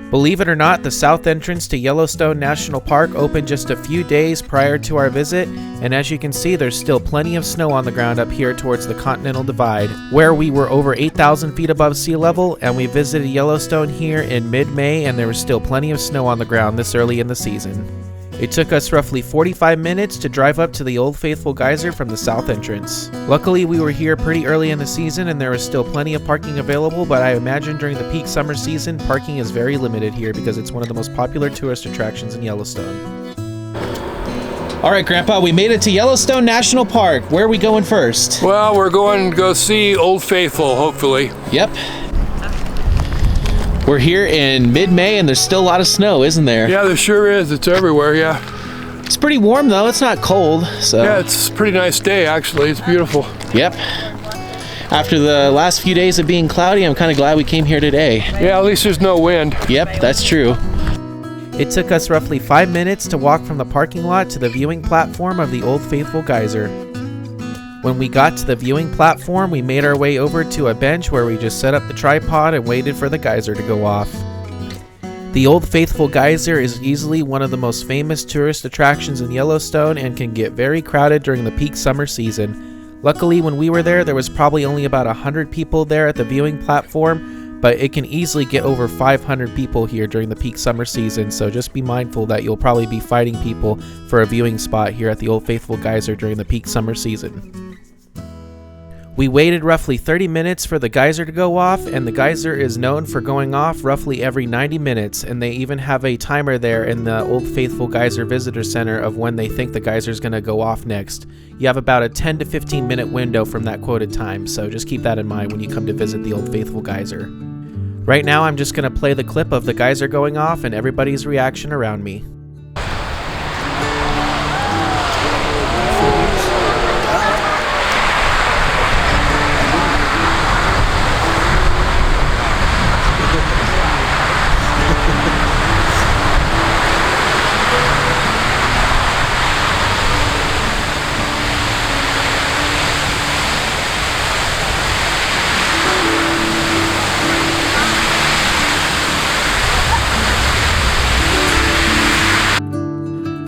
Believe it or not, the south entrance to Yellowstone National Park opened just a few days prior to our visit, and as you can see, there's still plenty of snow on the ground up here towards the Continental Divide, where we were over 8,000 feet above sea level, and we visited Yellowstone here in mid-May, and there was still plenty of snow on the ground this early in the season. It took us roughly 45 minutes to drive up to the Old Faithful Geyser from the south entrance. Luckily, we were here pretty early in the season and there was still plenty of parking available, but I imagine during the peak summer season, parking is very limited here because it's one of the most popular tourist attractions in Yellowstone. All right, Grandpa, we made it to Yellowstone National Park. Where are we going first? Well, we're going to go see Old Faithful, hopefully. Yep. We're here in mid-May and there's still a lot of snow, isn't there? Yeah, there sure is. It's everywhere, yeah. It's pretty warm though, it's not cold, so. Yeah, it's a pretty nice day actually. It's beautiful. Yep. After the last few days of being cloudy, I'm kind of glad we came here today. Yeah, at least there's no wind. Yep, that's true. It took us roughly 5 minutes to walk from the parking lot to the viewing platform of the Old Faithful Geyser. When we got to the viewing platform, we made our way over to a bench where we just set up the tripod and waited for the geyser to go off. The Old Faithful Geyser is easily one of the most famous tourist attractions in Yellowstone and can get very crowded during the peak summer season. Luckily, when we were there was probably only about 100 people there at the viewing platform, but it can easily get over 500 people here during the peak summer season, so just be mindful that you'll probably be fighting people for a viewing spot here at the Old Faithful Geyser during the peak summer season. We waited roughly 30 minutes for the geyser to go off, and the geyser is known for going off roughly every 90 minutes, and they even have a timer there in the Old Faithful Geyser Visitor Center of when they think the geyser is going to go off next. You have about a 10 to 15 minute window from that quoted time, so just keep that in mind when you come to visit the Old Faithful Geyser. Right now I'm just going to play the clip of the geyser going off and everybody's reaction around me.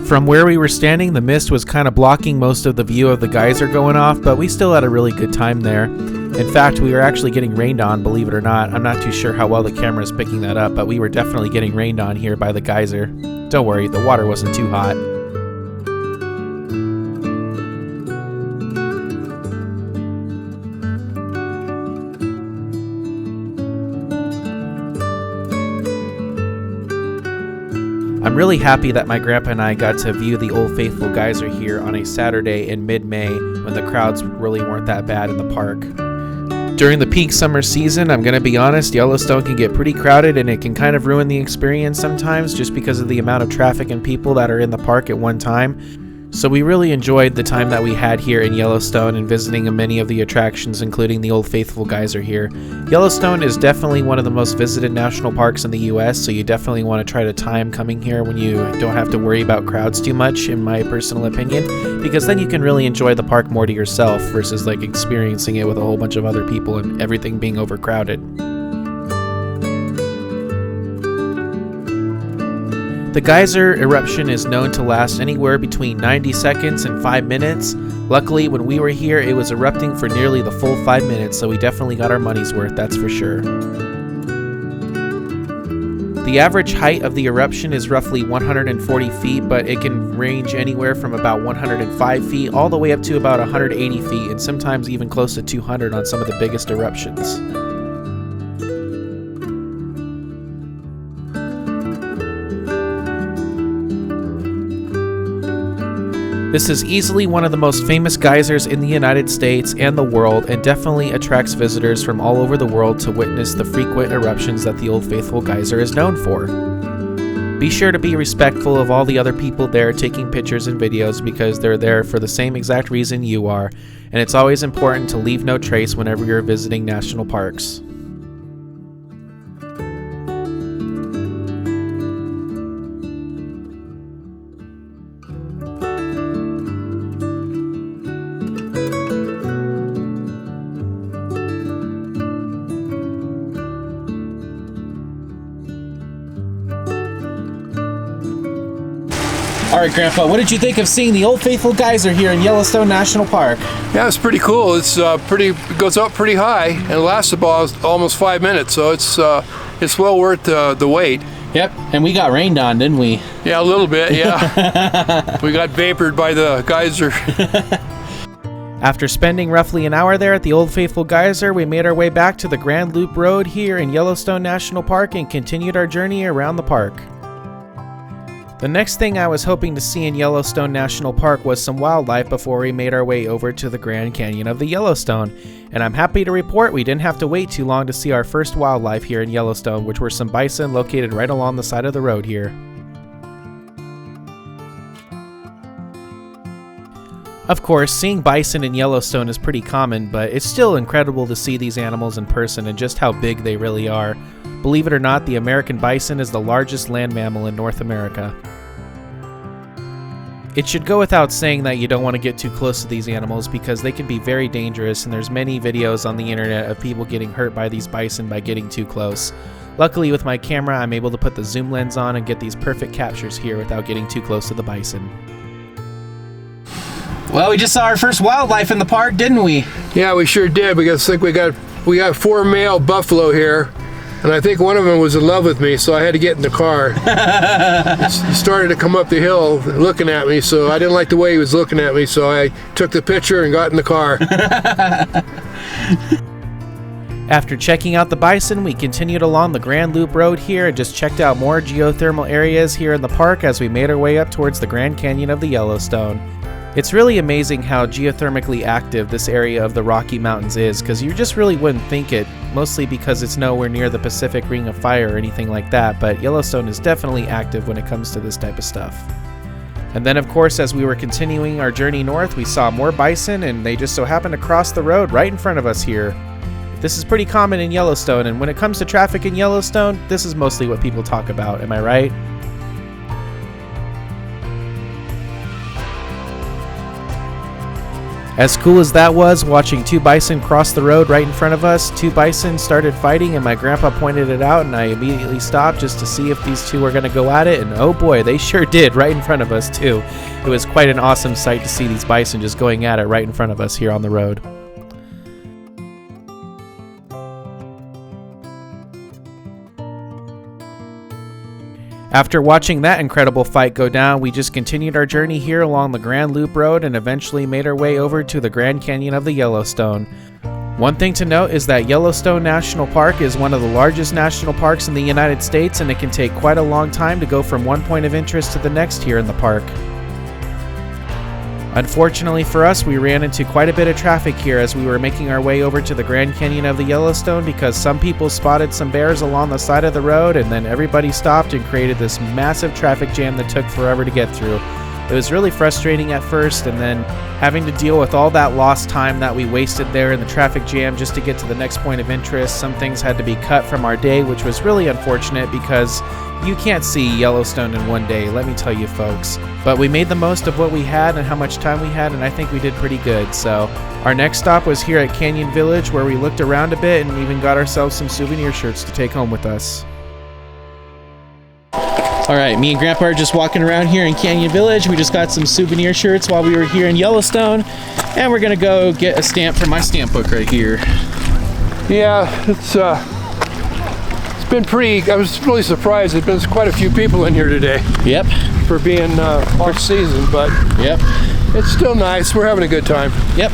From where we were standing, the mist was kind of blocking most of the view of the geyser going off, but we still had a really good time there. In fact, we were actually getting rained on, believe it or not. I'm not too sure how well the camera is picking that up, but we were definitely getting rained on here by the geyser. Don't worry, the water wasn't too hot. I'm really happy that my grandpa and I got to view the Old Faithful Geyser here on a Saturday in mid-May when the crowds really weren't that bad in the park. During the peak summer season, I'm going to be honest, Yellowstone can get pretty crowded and it can kind of ruin the experience sometimes just because of the amount of traffic and people that are in the park at one time. So we really enjoyed the time that we had here in Yellowstone and visiting many of the attractions, including the Old Faithful Geyser here. Yellowstone is definitely one of the most visited national parks in the US, so you definitely want to try to time coming here when you don't have to worry about crowds too much, in my personal opinion, because then you can really enjoy the park more to yourself versus like experiencing it with a whole bunch of other people and everything being overcrowded. The geyser eruption is known to last anywhere between 90 seconds and 5 minutes. Luckily, when we were here, it was erupting for nearly the full 5 minutes, so we definitely got our money's worth, that's for sure. The average height of the eruption is roughly 140 feet, but it can range anywhere from about 105 feet all the way up to about 180 feet, and sometimes even close to 200 on some of the biggest eruptions. This is easily one of the most famous geysers in the United States and the world, and definitely attracts visitors from all over the world to witness the frequent eruptions that the Old Faithful Geyser is known for. Be sure to be respectful of all the other people there taking pictures and videos because they're there for the same exact reason you are, and it's always important to leave no trace whenever you're visiting national parks. All right, Grandpa, what did you think of seeing the Old Faithful Geyser here in Yellowstone National Park? Yeah, it's pretty cool. It goes up pretty high and it lasts about almost 5 minutes, so it's well worth the wait. Yep, and we got rained on, didn't we? Yeah, a little bit, yeah. We got vapored by the geyser. After spending roughly an hour there at the Old Faithful Geyser, we made our way back to the Grand Loop Road here in Yellowstone National Park and continued our journey around the park. The next thing I was hoping to see in Yellowstone National Park was some wildlife before we made our way over to the Grand Canyon of the Yellowstone, and I'm happy to report we didn't have to wait too long to see our first wildlife here in Yellowstone, which were some bison located right along the side of the road here. Of course, seeing bison in Yellowstone is pretty common, but it's still incredible to see these animals in person and just how big they really are. Believe it or not, the American bison is the largest land mammal in North America. It should go without saying that you don't want to get too close to these animals because they can be very dangerous, and there's many videos on the internet of people getting hurt by these bison by getting too close. Luckily with my camera, I'm able to put the zoom lens on and get these perfect captures here without getting too close to the bison. Well, we just saw our first wildlife in the park, didn't we? Yeah, we sure did. We got 4 male buffalo here, and I think one of them was in love with me, so I had to get in the car. He started to come up the hill looking at me, so I didn't like the way he was looking at me, so I took the picture and got in the car. After checking out the bison, we continued along the Grand Loop Road here and just checked out more geothermal areas here in the park as we made our way up towards the Grand Canyon of the Yellowstone. It's really amazing how geothermically active this area of the Rocky Mountains is, because you just really wouldn't think it, mostly because it's nowhere near the Pacific Ring of Fire or anything like that, but Yellowstone is definitely active when it comes to this type of stuff. And then of course, as we were continuing our journey north, we saw more bison, and they just so happened to cross the road right in front of us here. This is pretty common in Yellowstone, and when it comes to traffic in Yellowstone, this is mostly what people talk about, am I right? As cool as that was, watching 2 bison cross the road right in front of us, 2 bison started fighting and my grandpa pointed it out and I immediately stopped just to see if these 2 were going to go at it, and oh boy, they sure did, right in front of us too. It was quite an awesome sight to see these bison just going at it right in front of us here on the road. After watching that incredible fight go down, we just continued our journey here along the Grand Loop Road and eventually made our way over to the Grand Canyon of the Yellowstone. One thing to note is that Yellowstone National Park is one of the largest national parks in the United States, and it can take quite a long time to go from one point of interest to the next here in the park. Unfortunately for us, we ran into quite a bit of traffic here as we were making our way over to the Grand Canyon of the Yellowstone because some people spotted some bears along the side of the road, and then everybody stopped and created this massive traffic jam that took forever to get through. It was really frustrating at first, and then having to deal with all that lost time that we wasted there in the traffic jam just to get to the next point of interest. Some things had to be cut from our day, which was really unfortunate because you can't see Yellowstone in one day, let me tell you folks. But we made the most of what we had and how much time we had, and I think we did pretty good. So our next stop was here at Canyon Village, where we looked around a bit and even got ourselves some souvenir shirts to take home with us. Alright, me and Grandpa are just walking around here in Canyon Village. We just got some souvenir shirts while we were here in Yellowstone, and we're gonna go get a stamp from my stamp book right here. Yeah, it's been pretty, I was really surprised. There's been quite a few people in here today. Yep. For being off season, but yep, it's still nice. We're having a good time. Yep.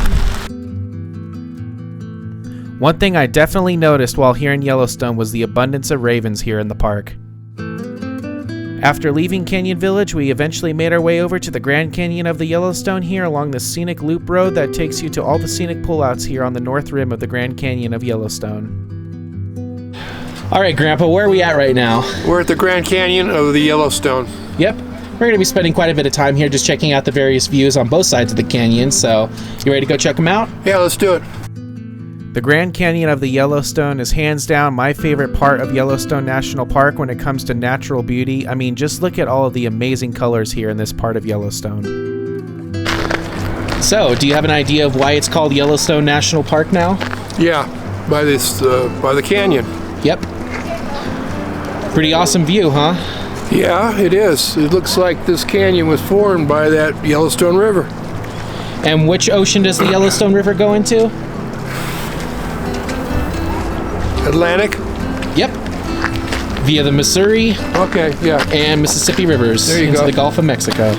One thing I definitely noticed while here in Yellowstone was the abundance of ravens here in the park. After leaving Canyon Village, we eventually made our way over to the Grand Canyon of the Yellowstone here along the Scenic Loop Road that takes you to all the scenic pullouts here on the north rim of the Grand Canyon of Yellowstone. Alright, Grandpa, where are we at right now? We're at the Grand Canyon of the Yellowstone. Yep. We're going to be spending quite a bit of time here just checking out the various views on both sides of the canyon, so you ready to go check them out? Yeah, let's do it. The Grand Canyon of the Yellowstone is hands down my favorite part of Yellowstone National Park when it comes to natural beauty. I mean, just look at all of the amazing colors here in this part of Yellowstone. So, do you have an idea of why it's called Yellowstone National Park now? Yeah, by the canyon. Yep. Pretty awesome view, huh? Yeah, it is. It looks like this canyon was formed by that Yellowstone River. And which ocean does the Yellowstone River go into? Atlantic? Yep. Via the Missouri Okay, yeah. and Mississippi rivers There you into go. the Gulf of Mexico.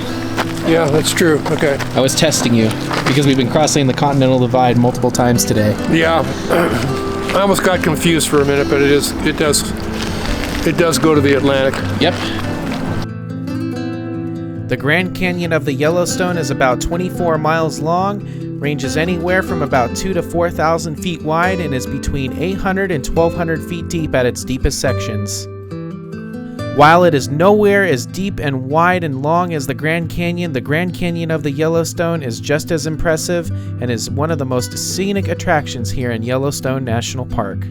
Yeah, that's true. Okay. I was testing you because we've been crossing the Continental Divide multiple times today. Yeah. I almost got confused for a minute, but it does go to the Atlantic. Yep. The Grand Canyon of the Yellowstone is about 24 miles long, ranges anywhere from about 2,000 to 4,000 feet wide, and is between 800 and 1,200 feet deep at its deepest sections. While it is nowhere as deep and wide and long as the Grand Canyon of the Yellowstone is just as impressive and is one of the most scenic attractions here in Yellowstone National Park.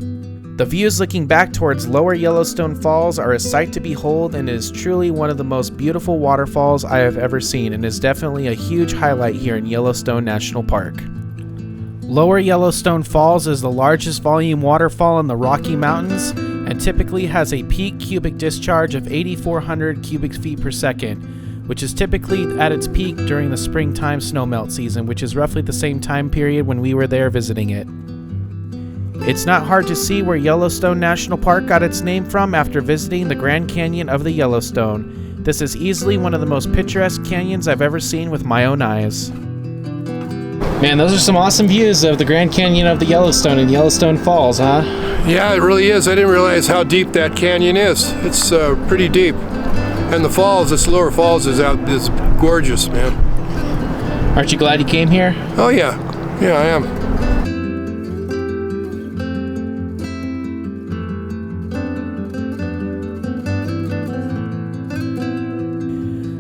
The views looking back towards Lower Yellowstone Falls are a sight to behold and is truly one of the most beautiful waterfalls I have ever seen and is definitely a huge highlight here in Yellowstone National Park. Lower Yellowstone Falls is the largest volume waterfall in the Rocky Mountains and typically has a peak cubic discharge of 8,400 cubic feet per second, which is typically at its peak during the springtime snowmelt season, which is roughly the same time period when we were there visiting it. It's not hard to see where Yellowstone National Park got its name from after visiting the Grand Canyon of the Yellowstone. This is easily one of the most picturesque canyons I've ever seen with my own eyes. Man, those are some awesome views of the Grand Canyon of the Yellowstone and Yellowstone Falls, huh? Yeah, it really is. I didn't realize how deep that canyon is. It's pretty deep. And the falls, this lower falls is gorgeous, man. Aren't you glad you came here? Oh yeah. Yeah, I am.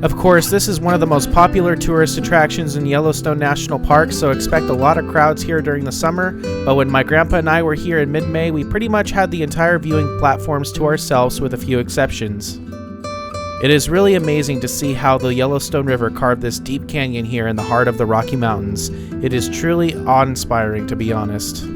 Of course, this is one of the most popular tourist attractions in Yellowstone National Park, so expect a lot of crowds here during the summer, but when my grandpa and I were here in mid-May, we pretty much had the entire viewing platforms to ourselves with a few exceptions. It is really amazing to see how the Yellowstone River carved this deep canyon here in the heart of the Rocky Mountains. It is truly awe-inspiring, to be honest.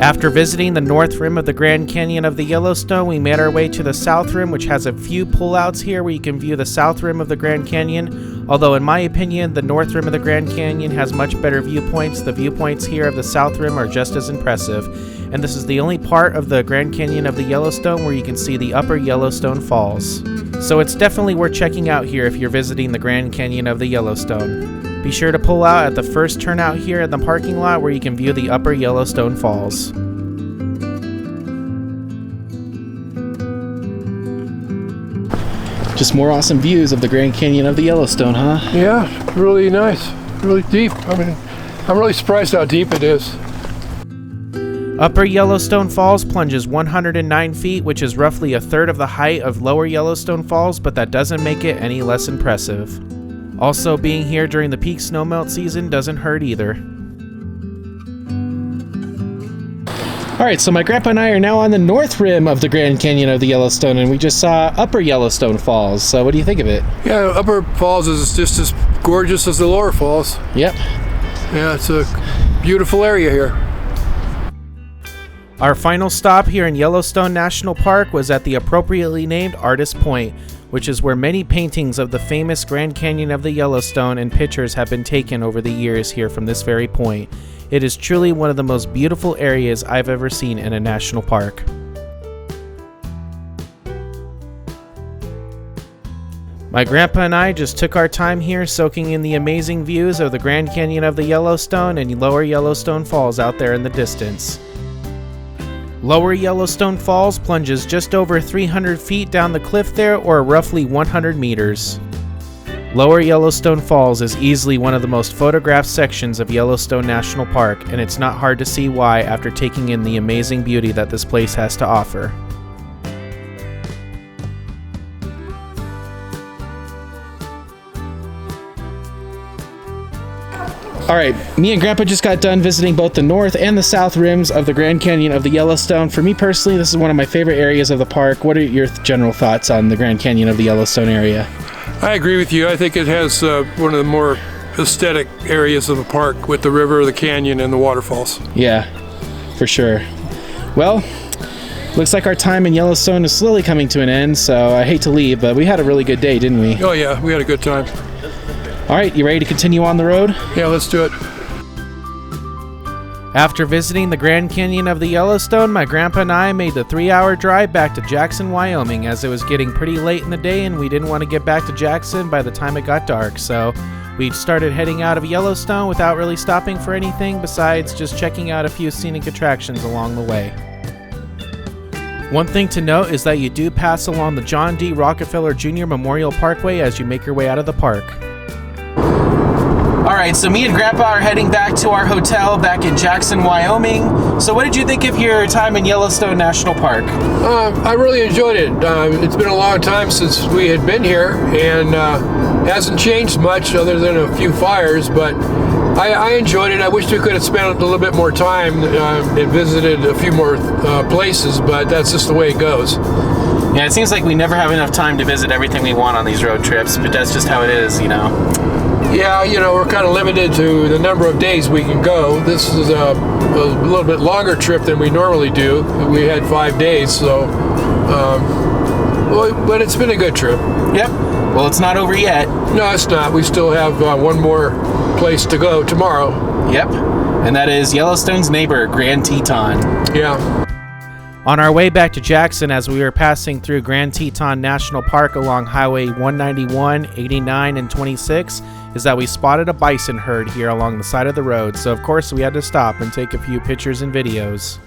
After visiting the north rim of the Grand Canyon of the Yellowstone, we made our way to the south rim, which has a few pullouts here where you can view the south rim of the Grand Canyon. Although in my opinion, the north rim of the Grand Canyon has much better viewpoints. The viewpoints here of the south rim are just as impressive. And this is the only part of the Grand Canyon of the Yellowstone where you can see the upper Yellowstone Falls. So it's definitely worth checking out here if you're visiting the Grand Canyon of the Yellowstone. Be sure to pull out at the first turnout here at the parking lot where you can view the upper Yellowstone Falls. Just more awesome views of the Grand Canyon of the Yellowstone, huh? Yeah, really nice. Really deep. I mean, I'm really surprised how deep it is. Upper Yellowstone Falls plunges 109 feet, which is roughly a third of the height of Lower Yellowstone Falls, but that doesn't make it any less impressive. Also, being here during the peak snowmelt season doesn't hurt either. Alright, so my grandpa and I are now on the north rim of the Grand Canyon of the Yellowstone, and we just saw Upper Yellowstone Falls, so what do you think of it? Yeah, Upper Falls is just as gorgeous as the Lower Falls. Yep. Yeah, it's a beautiful area here. Our final stop here in Yellowstone National Park was at the appropriately named Artist Point, which is where many paintings of the famous Grand Canyon of the Yellowstone and pictures have been taken over the years here from this very point. It is truly one of the most beautiful areas I've ever seen in a national park. My grandpa and I just took our time here soaking in the amazing views of the Grand Canyon of the Yellowstone and Lower Yellowstone Falls out there in the distance. Lower Yellowstone Falls plunges just over 300 feet down the cliff there, or roughly 100 meters. Lower Yellowstone Falls is easily one of the most photographed sections of Yellowstone National Park, and it's not hard to see why after taking in the amazing beauty that this place has to offer. Alright, me and Grandpa just got done visiting both the north and the south rims of the Grand Canyon of the Yellowstone. For me personally, this is one of my favorite areas of the park. What are your general thoughts on the Grand Canyon of the Yellowstone area? I agree with you. I think it has one of the more aesthetic areas of the park with the river, the canyon, and the waterfalls. Yeah, for sure. Well, looks like our time in Yellowstone is slowly coming to an end, so I hate to leave, but we had a really good day, didn't we? Oh yeah, we had a good time. All right, you ready to continue on the road? Yeah, let's do it. After visiting the Grand Canyon of the Yellowstone, my grandpa and I made the 3-hour drive back to Jackson, Wyoming, as it was getting pretty late in the day and we didn't want to get back to Jackson by the time it got dark, so we started heading out of Yellowstone without really stopping for anything besides just checking out a few scenic attractions along the way. One thing to note is that you do pass along the John D. Rockefeller Jr. Memorial Parkway as you make your way out of the park. Alright, so me and Grandpa are heading back to our hotel back in Jackson, Wyoming. So what did you think of your time in Yellowstone National Park? I really enjoyed it. It's been a long time since we had been here, and Hasn't changed much other than a few fires, but I enjoyed it. I wish we could have spent a little bit more time and visited a few more places, but that's just the way it goes. Yeah, it seems like we never have enough time to visit everything we want on these road trips, but that's just how it is, you know. Yeah, you know, we're kind of limited to the number of days we can go. This is a little bit longer trip than we normally do. We had 5 days, so, but it's been a good trip. Yep. Well, it's not over yet. No, it's not. We still have one more place to go tomorrow. Yep. And that is Yellowstone's neighbor, Grand Teton. Yeah. On our way back to Jackson, as we were passing through Grand Teton National Park along Highway 191, 89, and 26, is that we spotted a bison herd here along the side of the road, so of course we had to stop and take a few pictures and videos.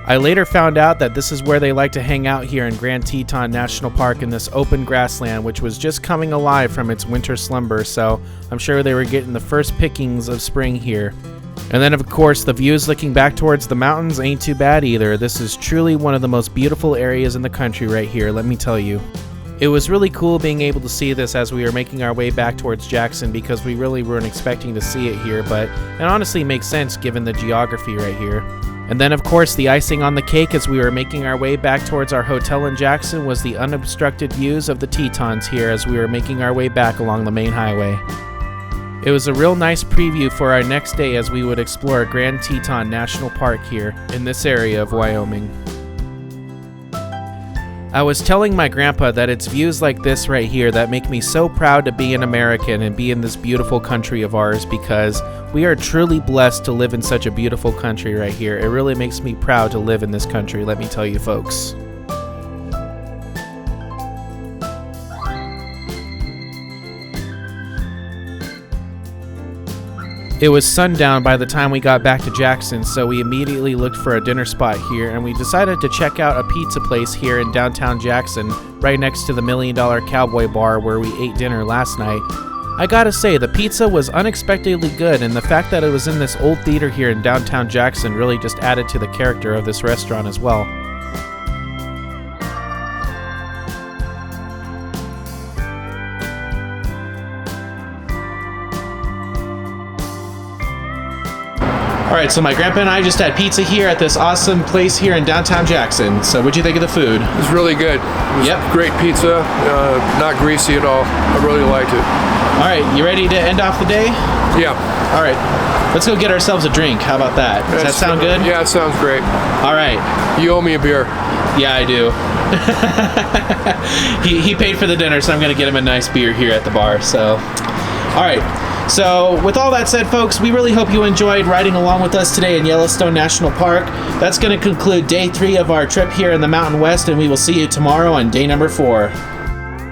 I later found out that this is where they like to hang out here in Grand Teton National Park in this open grassland, which was just coming alive from its winter slumber, so I'm sure they were getting the first pickings of spring here. And then of course the views looking back towards the mountains ain't too bad either. This is truly one of the most beautiful areas in the country right here, let me tell you. It was really cool being able to see this as we were making our way back towards Jackson because we really weren't expecting to see it here, but it honestly makes sense given the geography right here. And then of course the icing on the cake as we were making our way back towards our hotel in Jackson was the unobstructed views of the Tetons here as we were making our way back along the main highway. It was a real nice preview for our next day as we would explore Grand Teton National Park here in this area of Wyoming. I was telling my grandpa that it's views like this right here that make me so proud to be an American and be in this beautiful country of ours because we are truly blessed to live in such a beautiful country right here. It really makes me proud to live in this country, let me tell you folks. It was sundown by the time we got back to Jackson, so we immediately looked for a dinner spot here, and we decided to check out a pizza place here in downtown Jackson, right next to the $1 Million Cowboy Bar where we ate dinner last night. I gotta say, the pizza was unexpectedly good, and the fact that it was in this old theater here in downtown Jackson really just added to the character of this restaurant as well. Alright, so my grandpa and I just had pizza here at this awesome place here in downtown Jackson. So what'd you think of the food? It was really good. It was Yep. Great pizza, not greasy at all. I really liked it. Alright, you ready to end off the day? Yeah. Alright, let's go get ourselves a drink. How about that? Does that sound good? Yeah, it sounds great. Alright. You owe me a beer. Yeah, I do. he paid for the dinner, so I'm going to get him a nice beer here at the bar. So, alright. So, with all that said, folks, we really hope you enjoyed riding along with us today in Yellowstone National Park. That's going to conclude day 3 of our trip here in the Mountain West, and we will see you tomorrow on day number 4.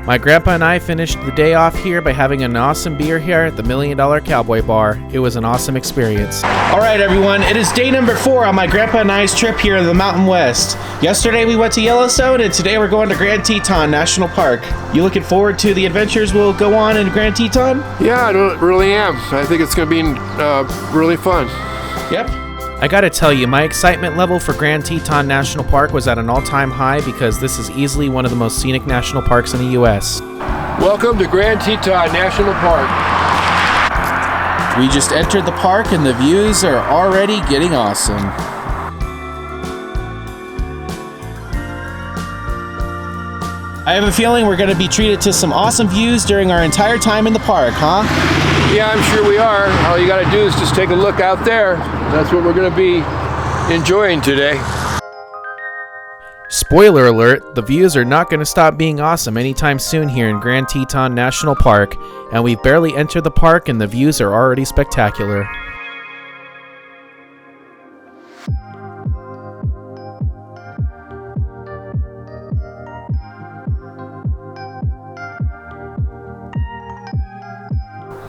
My grandpa and I finished the day off here by having an awesome beer here at the $1 Million Cowboy Bar. It was an awesome experience. Alright everyone, it is day number 4 on my grandpa and I's trip here in the Mountain West. Yesterday we went to Yellowstone, and today we're going to Grand Teton National Park. You looking forward to the adventures we'll go on in Grand Teton? Yeah, I really am. I think it's going to be really fun. Yep. I gotta tell you, my excitement level for Grand Teton National Park was at an all-time high because this is easily one of the most scenic national parks in the U.S. Welcome to Grand Teton National Park. We just entered the park and the views are already getting awesome. I have a feeling we're going to be treated to some awesome views during our entire time in the park, huh? Yeah, I'm sure we are. All you got to do is just take a look out there. That's what we're going to be enjoying today. Spoiler alert, the views are not going to stop being awesome anytime soon here in Grand Teton National Park, and we've barely entered the park and the views are already spectacular.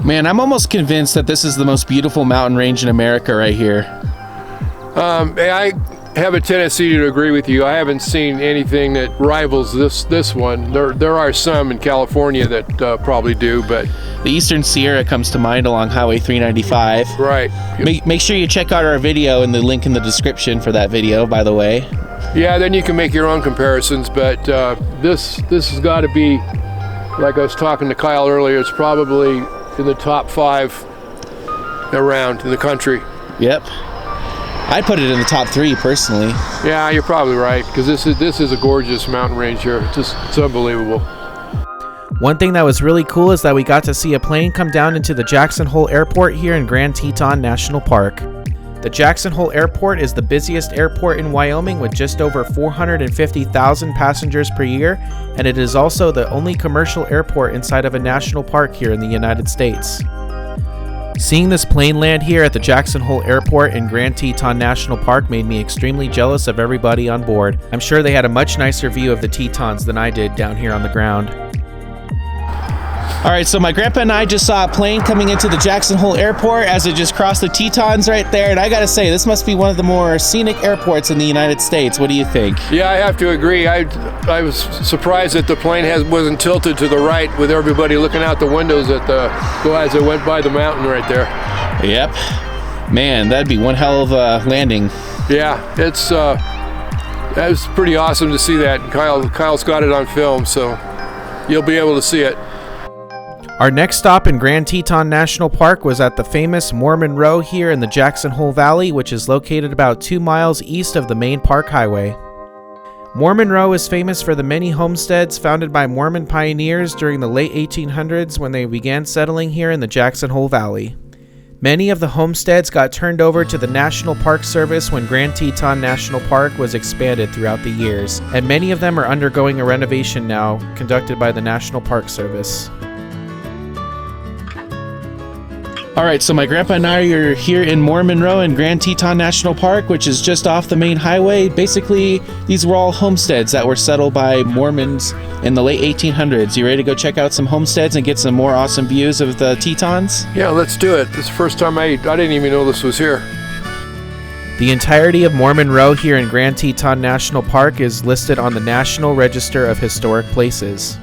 Man, I'm almost convinced that this is the most beautiful mountain range in America right here. I have a tendency to agree with you. I haven't seen anything that rivals this one. There are some in California that probably do, but The Eastern Sierra comes to mind along Highway 395. right. Make sure you check out our video and the link in the description for that video, by the way. Yeah, then you can make your own comparisons, but this has got to be like I was talking to Kyle earlier, it's probably in the top 5 around in the country. Yep. I'd put it in the top 3 personally. Yeah, you're probably right, because this is a gorgeous mountain range here. It's unbelievable. One thing that was really cool is that we got to see a plane come down into the Jackson Hole Airport here in Grand Teton National Park. The Jackson Hole Airport is the busiest airport in Wyoming with just over 450,000 passengers per year, and it is also the only commercial airport inside of a national park here in the United States. Seeing this plane land here at the Jackson Hole Airport in Grand Teton National Park made me extremely jealous of everybody on board. I'm sure they had a much nicer view of the Tetons than I did down here on the ground. All right, so my grandpa and I just saw a plane coming into the Jackson Hole Airport as it just crossed the Tetons right there, and I gotta say, this must be one of the more scenic airports in the United States. What do you think? Yeah, I have to agree. I was surprised that the plane wasn't tilted to the right with everybody looking out the windows as it went by the mountain right there. Yep. Man, that'd be one hell of a landing. Yeah, that was pretty awesome to see that. Kyle's got it on film, so you'll be able to see it. Our next stop in Grand Teton National Park was at the famous Mormon Row here in the Jackson Hole Valley, which is located about 2 miles east of the main park highway. Mormon Row is famous for the many homesteads founded by Mormon pioneers during the late 1800s when they began settling here in the Jackson Hole Valley. Many of the homesteads got turned over to the National Park Service when Grand Teton National Park was expanded throughout the years, and many of them are undergoing a renovation now, conducted by the National Park Service. All right, so my grandpa and I are here in Mormon Row in Grand Teton National Park, which is just off the main highway. Basically, these were all homesteads that were settled by Mormons in the late 1800s. You ready to go check out some homesteads and get some more awesome views of the Tetons? Yeah, let's do it. This is the first time I didn't even know this was here. The entirety of Mormon Row here in Grand Teton National Park is listed on the National Register of Historic Places.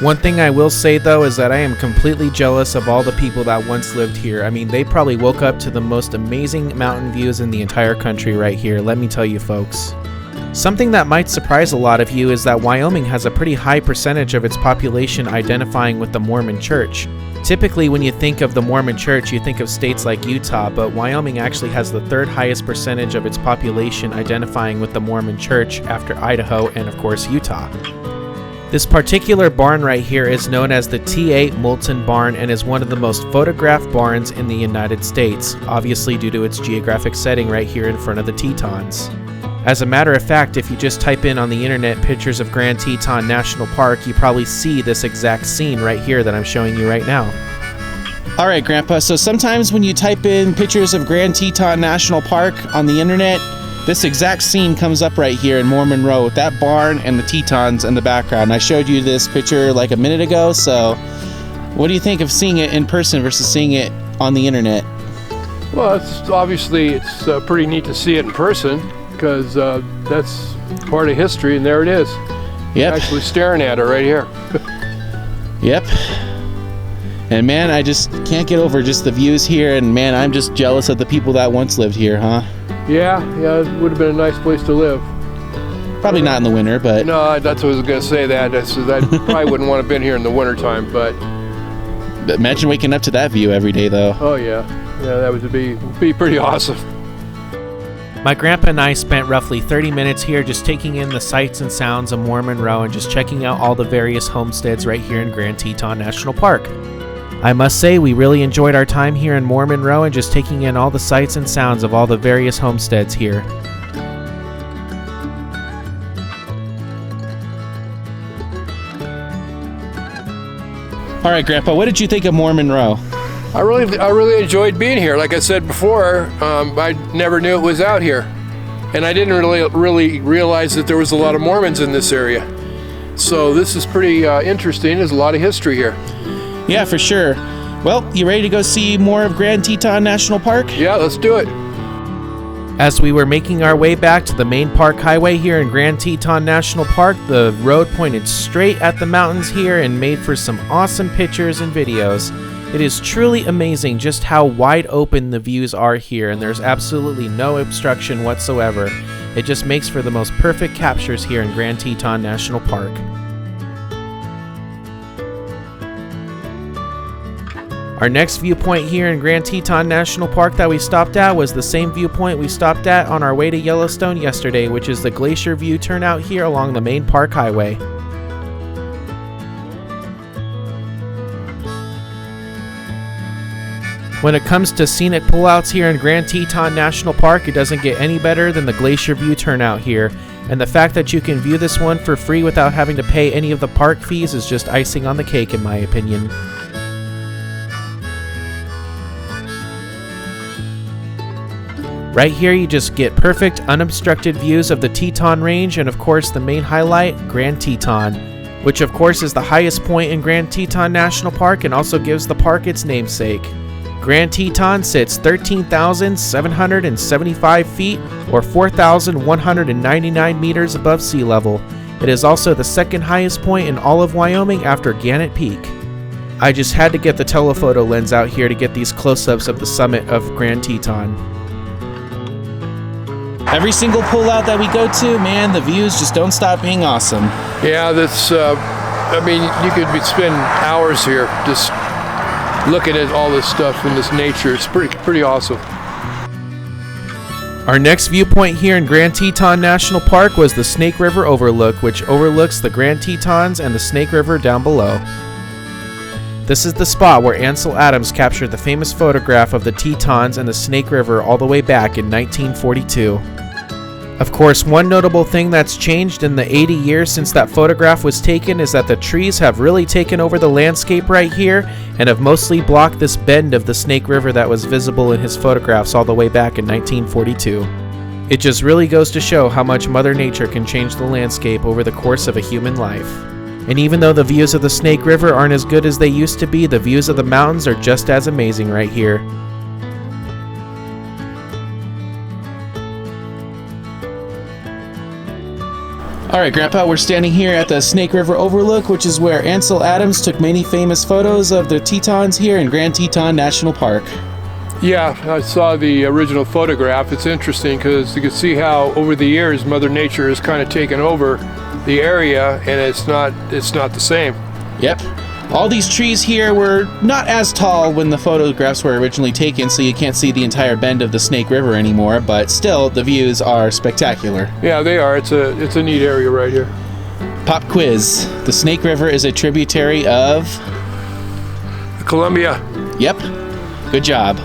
One thing I will say though is that I am completely jealous of all the people that once lived here. I mean, they probably woke up to the most amazing mountain views in the entire country right here, let me tell you folks. Something that might surprise a lot of you is that Wyoming has a pretty high percentage of its population identifying with the Mormon Church. Typically when you think of the Mormon Church, you think of states like Utah, but Wyoming actually has the 3rd highest percentage of its population identifying with the Mormon Church after Idaho and of course Utah. This particular barn right here is known as the T8 Moulton Barn and is one of the most photographed barns in the United States, obviously due to its geographic setting right here in front of the Tetons. As a matter of fact, if you just type in on the internet pictures of Grand Teton National Park, you probably see this exact scene right here that I'm showing you right now. Alright Grandpa, so sometimes when you type in pictures of Grand Teton National Park on the internet, this exact scene comes up right here in Mormon Row with that barn and the Tetons in the background. I showed you this picture like a minute ago, so what do you think of seeing it in person versus seeing it on the internet? Well, it's pretty neat to see it in person because that's part of history, and there it is. Yep. Actually staring at it right here. Yep. And man, I just can't get over just the views here, and man, I'm just jealous of the people that once lived here, huh? Yeah, it would have been a nice place to live. Probably not in the winter, but... No, that's what I was going to say, that. I probably wouldn't want to have been here in the wintertime, but... Imagine waking up to that view every day, though. Oh, yeah. Yeah, that would be pretty awesome. My grandpa and I spent roughly 30 minutes here just taking in the sights and sounds of Mormon Row and just checking out all the various homesteads right here in Grand Teton National Park. I must say we really enjoyed our time here in Mormon Row and just taking in all the sights and sounds of all the various homesteads here. Alright Grandpa, what did you think of Mormon Row? I really enjoyed being here. Like I said before, I never knew it was out here. And I didn't really realize that there was a lot of Mormons in this area. So this is pretty interesting. There's a lot of history here. Yeah, for sure. Well, you ready to go see more of Grand Teton National Park? Yeah, let's do it. As we were making our way back to the main park highway here in Grand Teton National Park, the road pointed straight at the mountains here and made for some awesome pictures and videos. It is truly amazing just how wide open the views are here, and there's absolutely no obstruction whatsoever. It just makes for the most perfect captures here in Grand Teton National Park. Our next viewpoint here in Grand Teton National Park that we stopped at was the same viewpoint we stopped at on our way to Yellowstone yesterday, which is the Glacier View turnout here along the main park highway. When it comes to scenic pullouts here in Grand Teton National Park, it doesn't get any better than the Glacier View turnout here. And the fact that you can view this one for free without having to pay any of the park fees is just icing on the cake in my opinion. Right here you just get perfect unobstructed views of the Teton Range and of course the main highlight, Grand Teton, which of course is the highest point in Grand Teton National Park and also gives the park its namesake. Grand Teton sits 13,775 feet or 4,199 meters above sea level. It is also the second highest point in all of Wyoming after Gannett Peak. I just had to get the telephoto lens out here to get these close-ups of the summit of Grand Teton. Every single pullout that we go to, man, the views just don't stop being awesome. Yeah, that's, I mean, you could spend hours here just looking at all this stuff and this nature. It's pretty awesome. Our next viewpoint here in Grand Teton National Park was the Snake River Overlook, which overlooks the Grand Tetons and the Snake River down below. This is the spot where Ansel Adams captured the famous photograph of the Tetons and the Snake River all the way back in 1942. Of course, one notable thing that's changed in the 80 years since that photograph was taken is that the trees have really taken over the landscape right here and have mostly blocked this bend of the Snake River that was visible in his photographs all the way back in 1942. It just really goes to show how much Mother Nature can change the landscape over the course of a human life. And even though the views of the Snake River aren't as good as they used to be, the views of the mountains are just as amazing right here. Alright, Grandpa, we're standing here at the Snake River Overlook, which is where Ansel Adams took many famous photos of the Tetons here in Grand Teton National Park. Yeah, I saw the original photograph. It's interesting because you can see how over the years Mother Nature has kind of taken over the area and it's not the same. Yep. All these trees here were not as tall when the photographs were originally taken, so you can't see the entire bend of the Snake River anymore, but still, the views are spectacular. Yeah, they are. It's a neat area right here. Pop quiz. The Snake River is a tributary of... Columbia. Yep. Good job.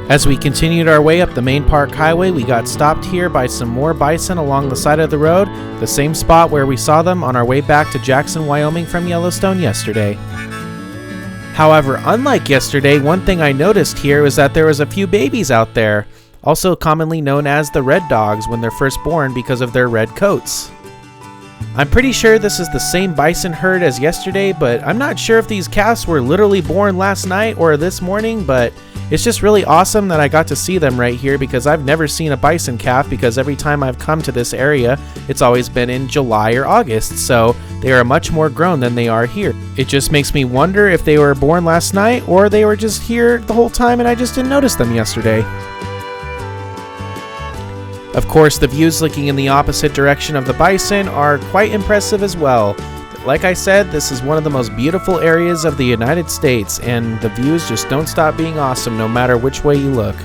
As we continued our way up the main park highway, we got stopped here by some more bison along the side of the road, the same spot where we saw them on our way back to Jackson, Wyoming from Yellowstone yesterday. However, unlike yesterday, one thing I noticed here was that there was a few babies out there, also commonly known as the red dogs when they're first born because of their red coats. I'm pretty sure this is the same bison herd as yesterday, but I'm not sure if these calves were literally born last night or this morning, but it's just really awesome that I got to see them right here because I've never seen a bison calf because every time I've come to this area, it's always been in July or August, so they are much more grown than they are here. It just makes me wonder if they were born last night or they were just here the whole time and I just didn't notice them yesterday. Of course, the views looking in the opposite direction of the bison are quite impressive as well. Like I said, this is one of the most beautiful areas of the United States, and the views just don't stop being awesome no matter which way you look.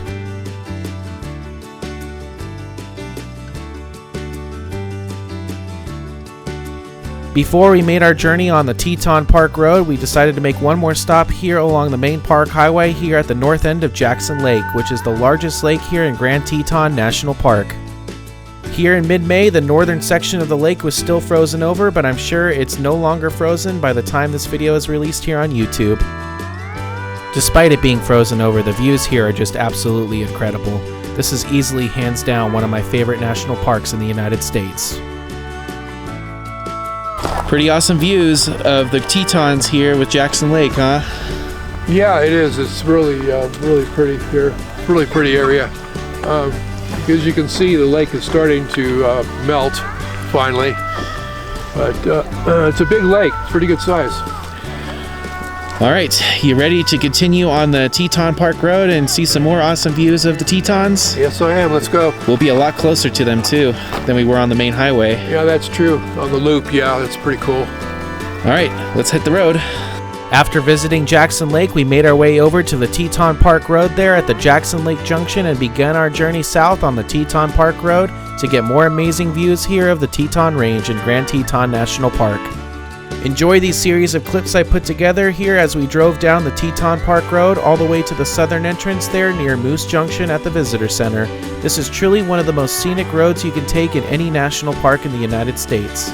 Before we made our journey on the Teton Park Road, we decided to make one more stop here along the main park highway here at the north end of Jackson Lake, which is the largest lake here in Grand Teton National Park. Here in mid-May, the northern section of the lake was still frozen over, but I'm sure it's no longer frozen by the time this video is released here on YouTube. Despite it being frozen over, the views here are just absolutely incredible. This is easily, hands down, one of my favorite national parks in the United States. Pretty awesome views of the Tetons here with Jackson Lake, huh? Yeah, it is. It's really pretty here. Really pretty area. As you can see, the lake is starting to melt finally. But it's a big lake. It's pretty good size. All right, you ready to continue on the Teton Park Road and see some more awesome views of the Tetons? Yes, I am. Let's go. We'll be a lot closer to them, too, than we were on the main highway. Yeah, that's true. On the loop, yeah, that's pretty cool. All right, let's hit the road. After visiting Jackson Lake, we made our way over to the Teton Park Road there at the Jackson Lake Junction and began our journey south on the Teton Park Road to get more amazing views here of the Teton Range in Grand Teton National Park. Enjoy these series of clips I put together here as we drove down the Teton Park Road all the way to the southern entrance there near Moose Junction at the Visitor Center. This is truly one of the most scenic roads you can take in any national park in the United States.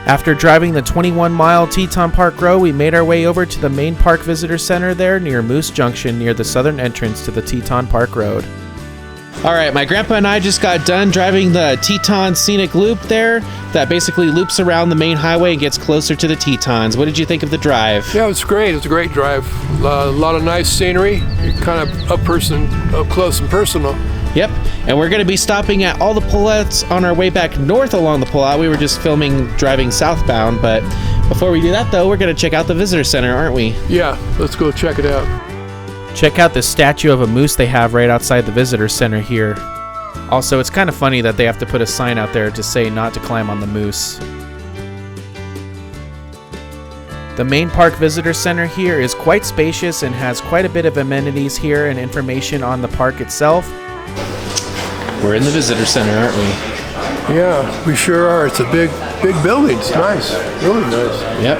After driving the 21-mile Teton Park Road, we made our way over to the main park visitor center there near Moose Junction near the southern entrance to the Teton Park Road. All right, my grandpa and I just got done driving the Teton Scenic Loop there that basically loops around the main highway and gets closer to the Tetons. What did you think of the drive? Yeah, it was great. It was a great drive. A lot of nice scenery. You're kind of up close and personal. Yep, and we're going to be stopping at all the Pullouts on our way back north along the Pullout. We were just filming driving southbound, but before we do that, though, we're going to check out the visitor center, aren't we? Yeah, let's go check it out. Check out the statue of a moose they have right outside the visitor center here. Also, it's kind of funny that they have to put a sign out there to say not to climb on the moose. The main park visitor center here is quite spacious and has quite a bit of amenities here and information on the park itself. We're in the visitor center, aren't we? Yeah, we sure are. It's a big building. It's nice. Really nice. Yep.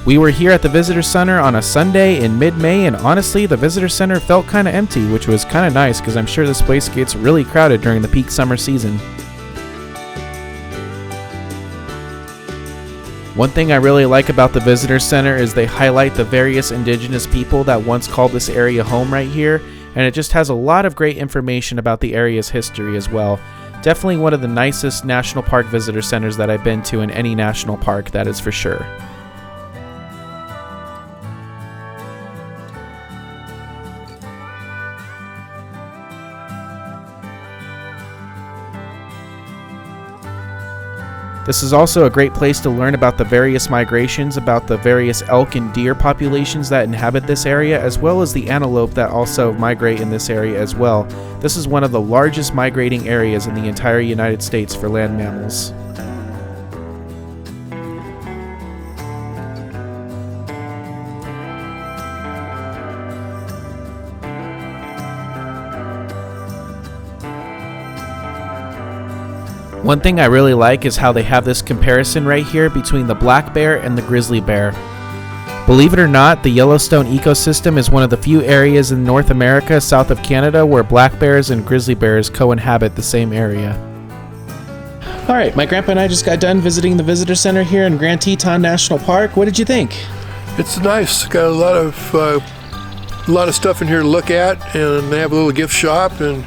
We were here at the visitor center on a Sunday in mid-May, and honestly, the visitor center felt kind of empty, which was kind of nice because I'm sure this place gets really crowded during the peak summer season. One thing I really like about the visitor center is they highlight the various indigenous people that once called this area home right here, and it just has a lot of great information about the area's history as well. Definitely one of the nicest national park visitor centers that I've been to in any national park, that is for sure. This is also a great place to learn about the various migrations, about the various elk and deer populations that inhabit this area, as well as the antelope that also migrate in this area as well. This is one of the largest migrating areas in the entire United States for land mammals. One thing I really like is how they have this comparison right here between the black bear and the grizzly bear. Believe it or not, the Yellowstone ecosystem is one of the few areas in North America south of Canada where black bears and grizzly bears co-inhabit the same area. All right, my grandpa and I just got done visiting the visitor center here in Grand Teton National Park. What did you think? It's nice. Got a lot of stuff in here to look at, and they have a little gift shop, and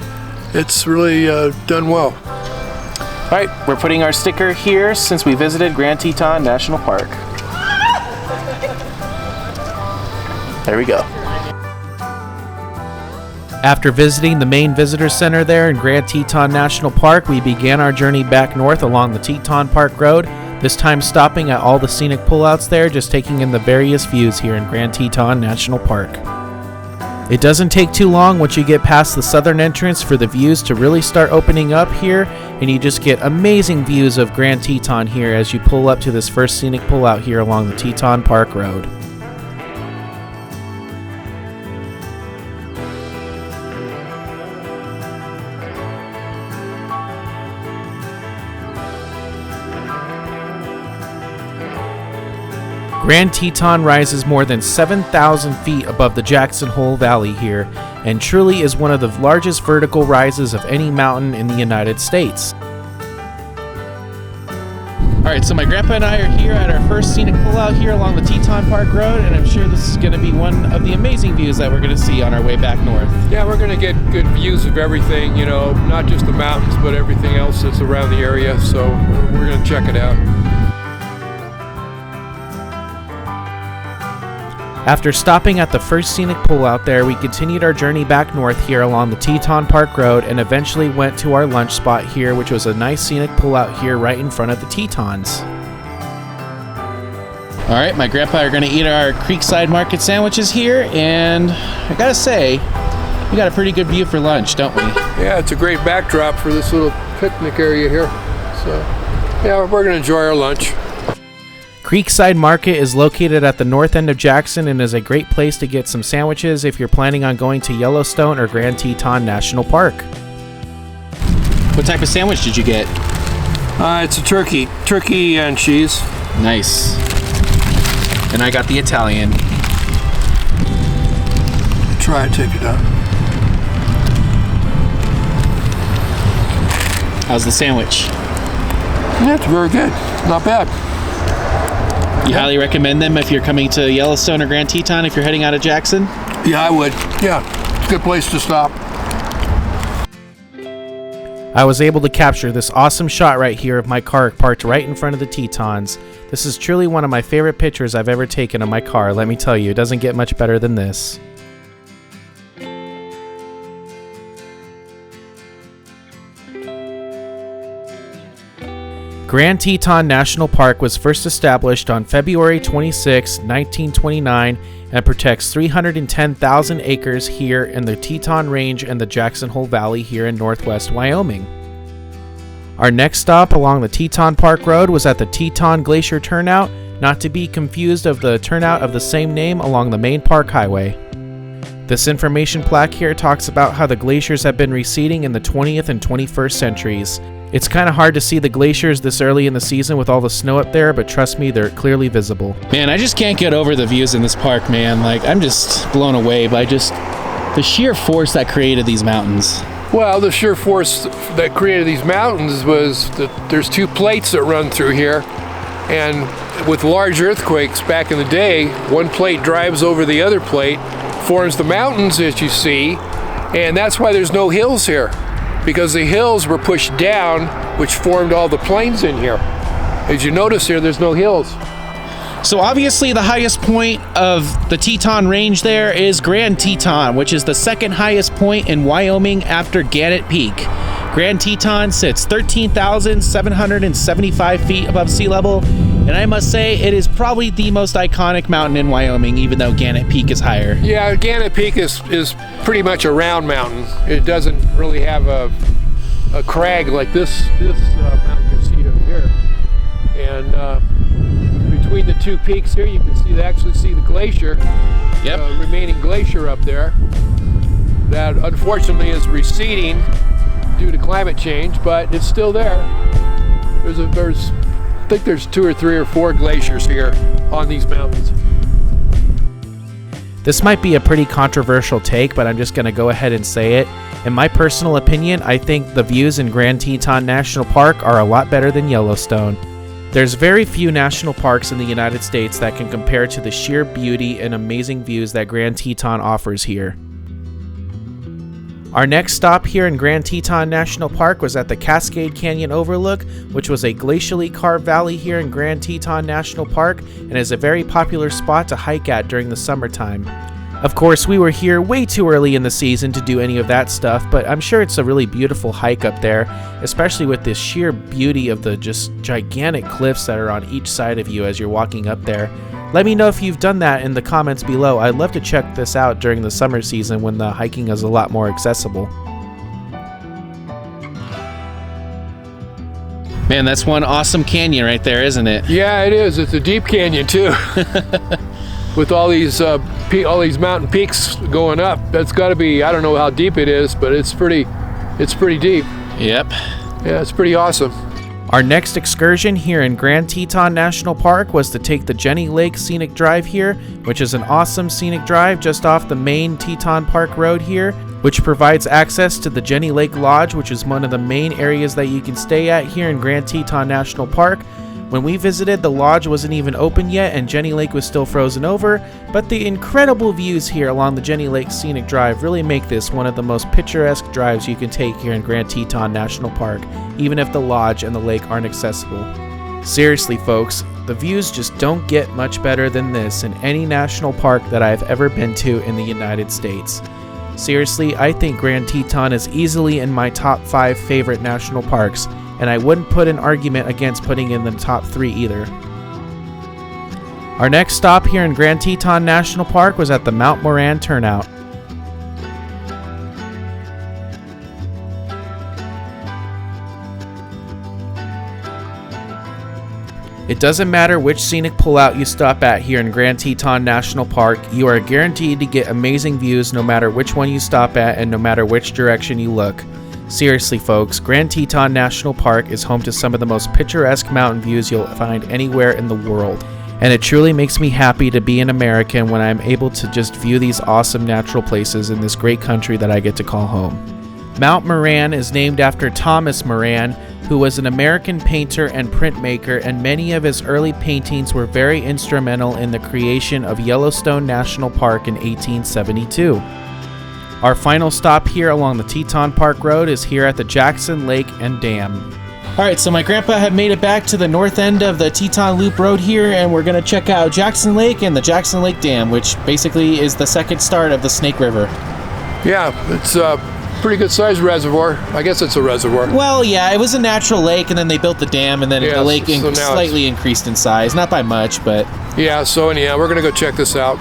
it's really done well. All right, we're putting our sticker here since we visited Grand Teton National Park. There we go. After visiting the main visitor center there in Grand Teton National Park, we began our journey back north along the Teton Park Road, this time stopping at all the scenic pullouts there, just taking in the various views here in Grand Teton National Park. It doesn't take too long once you get past the southern entrance for the views to really start opening up here, and you just get amazing views of Grand Teton here as you pull up to this first scenic pullout here along the Teton Park Road. Grand Teton rises more than 7,000 feet above the Jackson Hole Valley here, and truly is one of the largest vertical rises of any mountain in the United States. All right, so my grandpa and I are here at our first scenic pullout here along the Teton Park Road, and I'm sure this is going to be one of the amazing views that we're going to see on our way back north. Yeah, we're going to get good views of everything, you know, not just the mountains, but everything else that's around the area, so we're going to check it out. After stopping at the first scenic pullout there, we continued our journey back north here along the Teton Park Road and eventually went to our lunch spot here, which was a nice scenic pullout here right in front of the Tetons. All right, my grandpa are going to eat our Creekside Market sandwiches here, and I gotta say, we got a pretty good view for lunch, don't we? Yeah, it's a great backdrop for this little picnic area here. So, yeah, we're going to enjoy our lunch. Creekside Market is located at the north end of Jackson and is a great place to get some sandwiches if you're planning on going to Yellowstone or Grand Teton National Park. What type of sandwich did you get? It's a turkey and cheese. Nice. And I got the Italian. Try it, take it out. How's the sandwich? Yeah, it's very good. Not bad. You highly recommend them if you're coming to Yellowstone or Grand Teton if you're heading out of Jackson? Yeah, I would. Yeah, it's a good place to stop. I was able to capture this awesome shot right here of my car parked right in front of the Tetons. This is truly one of my favorite pictures I've ever taken of my car. Let me tell you, it doesn't get much better than this. Grand Teton National Park was first established on February 26, 1929 and protects 310,000 acres here in the Teton Range and the Jackson Hole Valley here in northwest Wyoming. Our next stop along the Teton Park Road was at the Teton Glacier Turnout, not to be confused of the turnout of the same name along the main park highway. This information plaque here talks about how the glaciers have been receding in the 20th and 21st centuries. It's kind of hard to see the glaciers this early in the season with all the snow up there, but trust me, they're clearly visible. Man, I just can't get over the views in this park, man. Like, I'm just blown away by just the sheer force that created these mountains. Well, the sheer force that created these mountains was that there's two plates that run through here, and with large earthquakes back in the day, one plate drives over the other plate, forms the mountains that you see, and that's why there's no hills here, because the hills were pushed down, which formed all the plains in here. As you notice here, there's no hills. So obviously the highest point of the Teton Range there is Grand Teton, which is the second highest point in Wyoming after Gannett Peak. Grand Teton sits 13,775 feet above sea level, and I must say it is probably the most iconic mountain in Wyoming, even though Gannett Peak is higher. Yeah, Gannett Peak is pretty much a round mountain. It doesn't really have a crag like this mountain you see over here. And between the two peaks here, you can actually see the glacier, remaining glacier up there. That unfortunately is receding due to climate change, but it's still there. I think there's 2 or 3 or 4 glaciers here on these mountains. This might be a pretty controversial take, but I'm just going to go ahead and say it. In my personal opinion, I think the views in Grand Teton National Park are a lot better than Yellowstone. There's very few national parks in the United States that can compare to the sheer beauty and amazing views that Grand Teton offers here. Our next stop here in Grand Teton National Park was at the Cascade Canyon Overlook, which was a glacially carved valley here in Grand Teton National Park and is a very popular spot to hike at during the summertime. Of course, we were here way too early in the season to do any of that stuff, but I'm sure it's a really beautiful hike up there, especially with this sheer beauty of the just gigantic cliffs that are on each side of you as you're walking up there. Let me know if you've done that in the comments below. I'd love to check this out during the summer season when the hiking is a lot more accessible. Man, that's one awesome canyon right there, isn't it? Yeah, it is. It's a deep canyon too. With all these mountain peaks going up, that's got to be, I don't know how deep it is, but it's pretty deep. Yep. Yeah, it's pretty awesome. Our next excursion here in Grand Teton National Park was to take the Jenny Lake Scenic Drive here, which is an awesome scenic drive just off the main Teton Park Road here, which provides access to the Jenny Lake Lodge, which is one of the main areas that you can stay at here in Grand Teton National Park. When we visited, the lodge wasn't even open yet and Jenny Lake was still frozen over, but the incredible views here along the Jenny Lake Scenic Drive really make this one of the most picturesque drives you can take here in Grand Teton National Park, even if the lodge and the lake aren't accessible. Seriously folks, the views just don't get much better than this in any national park that I've ever been to in the United States. Seriously, I think Grand Teton is easily in my top 5 favorite national parks, and I wouldn't put an argument against putting in the top 3 either. Our next stop here in Grand Teton National Park was at the Mount Moran Turnout. It doesn't matter which scenic pullout you stop at here in Grand Teton National Park, you are guaranteed to get amazing views no matter which one you stop at and no matter which direction you look. Seriously folks, Grand Teton National Park is home to some of the most picturesque mountain views you'll find anywhere in the world, and it truly makes me happy to be an American when I'm able to just view these awesome natural places in this great country that I get to call home. Mount Moran is named after Thomas Moran, who was an American painter and printmaker, and many of his early paintings were very instrumental in the creation of Yellowstone National Park in 1872. Our final stop here along the Teton Park Road is here at the Jackson Lake and Dam. Alright, so my grandpa had made it back to the north end of the Teton Loop Road here, and we're going to check out Jackson Lake and the Jackson Lake Dam, which basically is the second start of the Snake River. Yeah, it's a pretty good sized reservoir. I guess it's a reservoir. Well, yeah, it was a natural lake, and then they built the dam, and then the lake slightly increased in size. Not by much, but... Yeah, so anyhow, we're going to go check this out.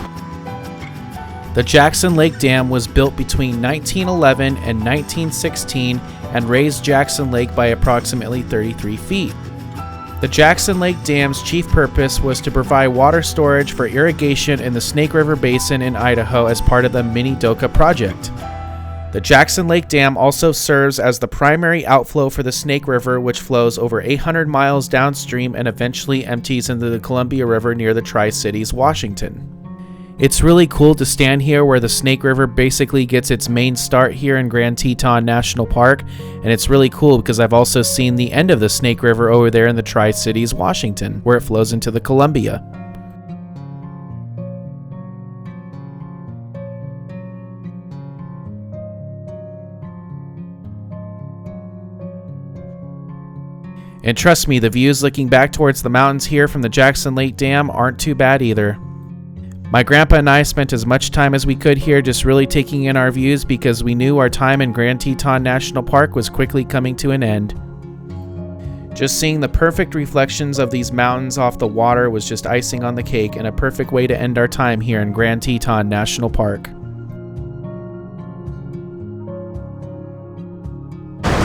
The Jackson Lake Dam was built between 1911 and 1916 and raised Jackson Lake by approximately 33 feet. The Jackson Lake Dam's chief purpose was to provide water storage for irrigation in the Snake River Basin in Idaho as part of the Mini-Doka project. The Jackson Lake Dam also serves as the primary outflow for the Snake River, which flows over 800 miles downstream and eventually empties into the Columbia River near the Tri-Cities, Washington. It's really cool to stand here where the Snake River basically gets its main start here in Grand Teton National Park, and it's really cool because I've also seen the end of the Snake River over there in the Tri-Cities, Washington, where it flows into the Columbia. And trust me, the views looking back towards the mountains here from the Jackson Lake Dam aren't too bad either. My grandpa and I spent as much time as we could here just really taking in our views because we knew our time in Grand Teton National Park was quickly coming to an end. Just seeing the perfect reflections of these mountains off the water was just icing on the cake and a perfect way to end our time here in Grand Teton National Park.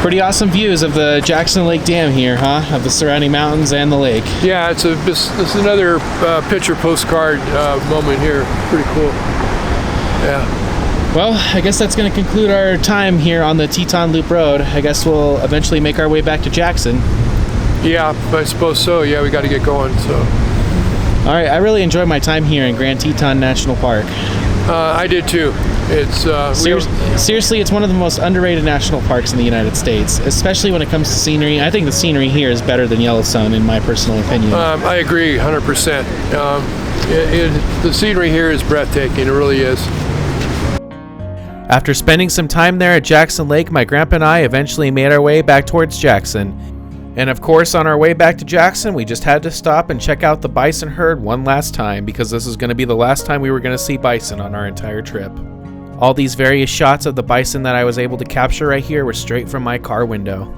Pretty awesome views of the Jackson Lake Dam here, huh? Of the surrounding mountains and the lake. Yeah, it's another picture postcard moment here. Pretty cool. Yeah. Well, I guess that's going to conclude our time here on the Teton Loop Road. I guess we'll eventually make our way back to Jackson. Yeah, I suppose so. Yeah, we got to get going. So. All right, I really enjoy my time here in Grand Teton National Park. I did too. It's seriously, it's one of the most underrated national parks in the United States, especially when it comes to scenery. I think the scenery here is better than Yellowstone, in my personal opinion. I agree 100%. The scenery here is breathtaking. It really is. After spending some time there at Jackson Lake, my grandpa and I eventually made our way back towards Jackson. And of course, on our way back to Jackson, we just had to stop and check out the Bison Heard one last time, because this is going to be the last time we were going to see bison on our entire trip. All these various shots of the bison that I was able to capture right here were straight from my car window.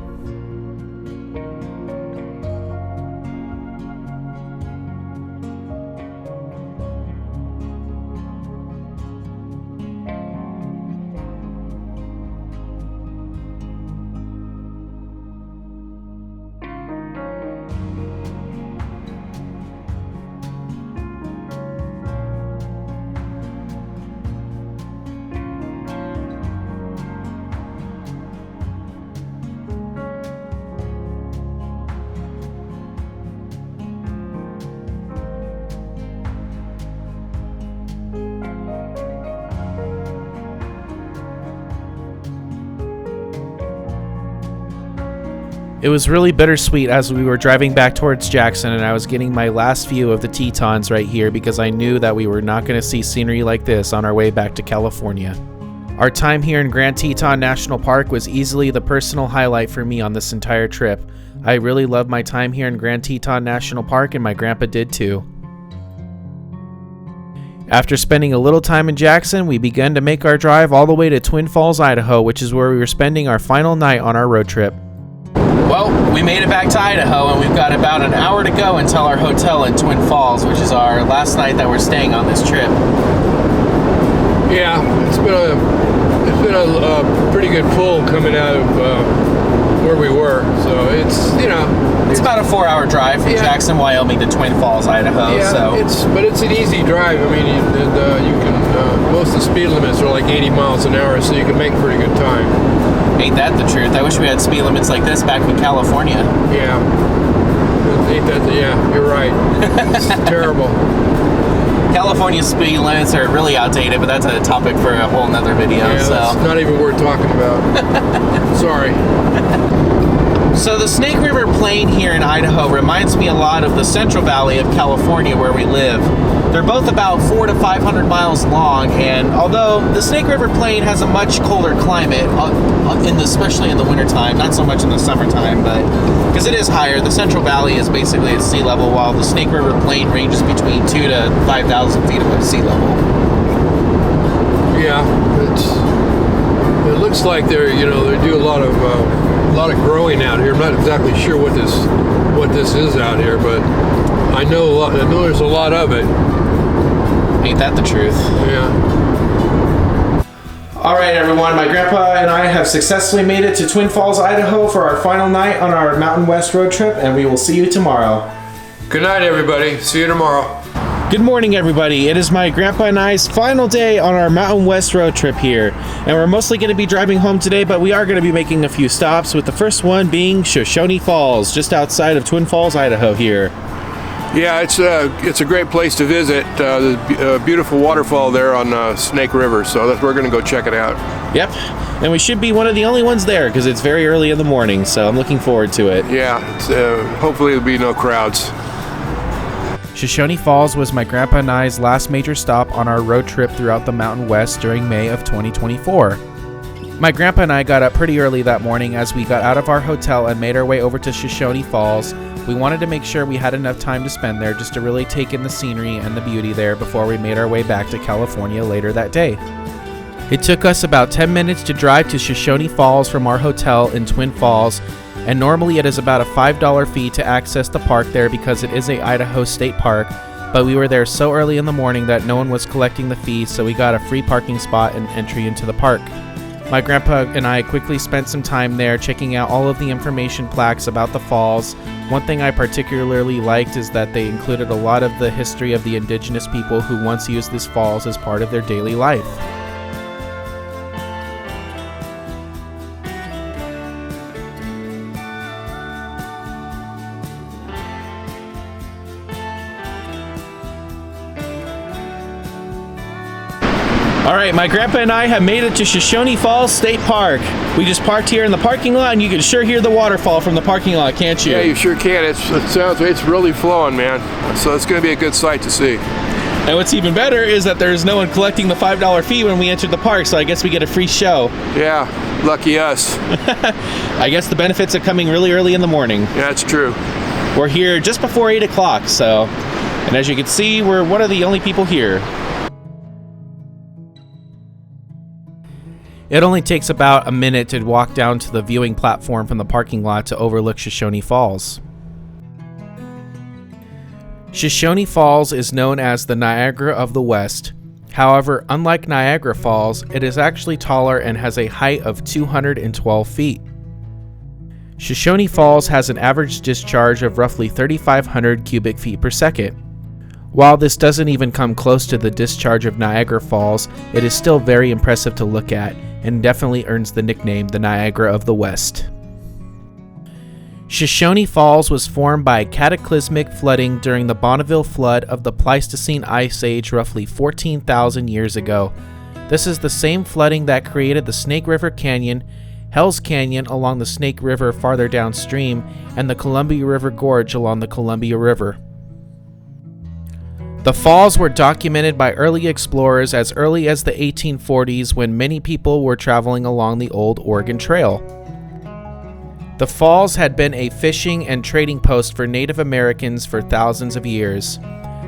It was really bittersweet as we were driving back towards Jackson and I was getting my last view of the Tetons right here, because I knew that we were not going to see scenery like this on our way back to California. Our time here in Grand Teton National Park was easily the personal highlight for me on this entire trip. I really loved my time here in Grand Teton National Park, and my grandpa did too. After spending a little time in Jackson, we began to make our drive all the way to Twin Falls, Idaho, which is where we were spending our final night on our road trip. Well, we made it back to Idaho, and we've got about an hour to go until our hotel in Twin Falls, which is our last night that we're staying on this trip. Yeah, it's been a pretty good pull coming out of where we were. So it's about a 4-hour drive from Jackson, Wyoming to Twin Falls, Idaho. Yeah, so it's an easy drive. I mean, you can most of the speed limits are like 80 miles an hour, so you can make pretty good time. Ain't that the truth? I wish we had speed limits like this back in California. Yeah. Yeah, you're right. It's terrible. California speed limits are really outdated, but that's a topic for a whole nother video. Yeah, so that's not even worth talking about. Sorry. So the Snake River Plain here in Idaho reminds me a lot of the Central Valley of California where we live. They're both about 400 to 500 miles long, and although the Snake River Plain has a much colder climate, especially in the wintertime, not so much in the summertime, but because it is higher, the Central Valley is basically at sea level, while the Snake River Plain ranges between 2,000 to 5,000 feet above sea level. Yeah, it looks like they do a lot of growing out here. I'm not exactly sure what this is out here, but I know there's a lot of it. Ain't that the truth? Yeah. All right, everyone. My grandpa and I have successfully made it to Twin Falls, Idaho for our final night on our Mountain West road trip, and we will see you tomorrow. Good night, everybody. See you tomorrow. Good morning, everybody. It is my grandpa and I's final day on our Mountain West road trip here, and we're mostly going to be driving home today, but we are going to be making a few stops, with the first one being Shoshone Falls, just outside of Twin Falls, Idaho here. Yeah, it's a great place to visit. There's a beautiful waterfall there on Snake River, so we're going to go check it out. Yep, and we should be one of the only ones there because it's very early in the morning, so I'm looking forward to it. Yeah, hopefully there'll be no crowds. Shoshone Falls was my grandpa and I's last major stop on our road trip throughout the Mountain West during May of 2024. My grandpa and I got up pretty early that morning as we got out of our hotel and made our way over to Shoshone Falls. We wanted to make sure we had enough time to spend there just to really take in the scenery and the beauty there before we made our way back to California later that day. It took us about 10 minutes to drive to Shoshone Falls from our hotel in Twin Falls, and normally it is about a $5 fee to access the park there because it is a Idaho state park, but we were there so early in the morning that no one was collecting the fee, so we got a free parking spot and entry into the park. My grandpa and I quickly spent some time there checking out all of the information plaques about the falls. One thing I particularly liked is that they included a lot of the history of the indigenous people who once used these falls as part of their daily life. All right, my grandpa and I have made it to Shoshone Falls State Park. We just parked here in the parking lot, and you can sure hear the waterfall from the parking lot, can't you? Yeah, you sure can. It's really flowing, man. So it's going to be a good sight to see. And what's even better is that there's no one collecting the $5 fee when we enter the park, so I guess we get a free show. Yeah, lucky us. I guess the benefits of coming really early in the morning. Yeah, that's true. We're here just before 8 o'clock, so, and as you can see, we're one of the only people here. It only takes about a minute to walk down to the viewing platform from the parking lot to overlook Shoshone Falls. Shoshone Falls is known as the Niagara of the West. However, unlike Niagara Falls, it is actually taller and has a height of 212 feet. Shoshone Falls has an average discharge of roughly 3,500 cubic feet per second. While this doesn't even come close to the discharge of Niagara Falls, it is still very impressive to look at and definitely earns the nickname the Niagara of the West. Shoshone Falls was formed by cataclysmic flooding during the Bonneville Flood of the Pleistocene Ice Age roughly 14,000 years ago. This is the same flooding that created the Snake River Canyon, Hell's Canyon along the Snake River farther downstream, and the Columbia River Gorge along the Columbia River. The falls were documented by early explorers as early as the 1840s when many people were traveling along the old Oregon Trail. The falls had been a fishing and trading post for Native Americans for thousands of years.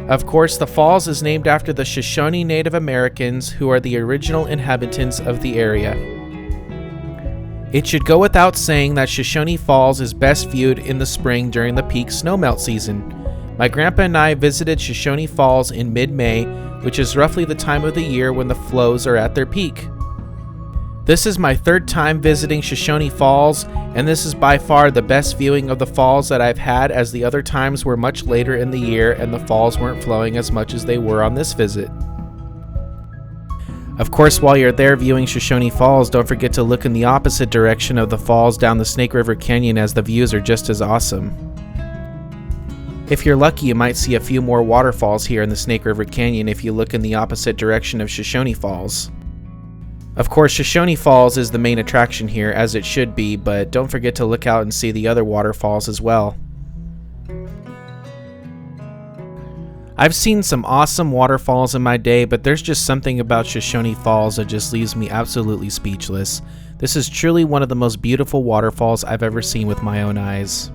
Of course, the falls is named after the Shoshone Native Americans, who are the original inhabitants of the area. It should go without saying that Shoshone Falls is best viewed in the spring during the peak snowmelt season. My grandpa and I visited Shoshone Falls in mid-May, which is roughly the time of the year when the flows are at their peak. This is my third time visiting Shoshone Falls, and this is by far the best viewing of the falls that I've had, as the other times were much later in the year and the falls weren't flowing as much as they were on this visit. Of course, while you're there viewing Shoshone Falls, don't forget to look in the opposite direction of the falls down the Snake River Canyon, as the views are just as awesome. If you're lucky, you might see a few more waterfalls here in the Snake River Canyon if you look in the opposite direction of Shoshone Falls. Of course, Shoshone Falls is the main attraction here, as it should be, but don't forget to look out and see the other waterfalls as well. I've seen some awesome waterfalls in my day, but there's just something about Shoshone Falls that just leaves me absolutely speechless. This is truly one of the most beautiful waterfalls I've ever seen with my own eyes.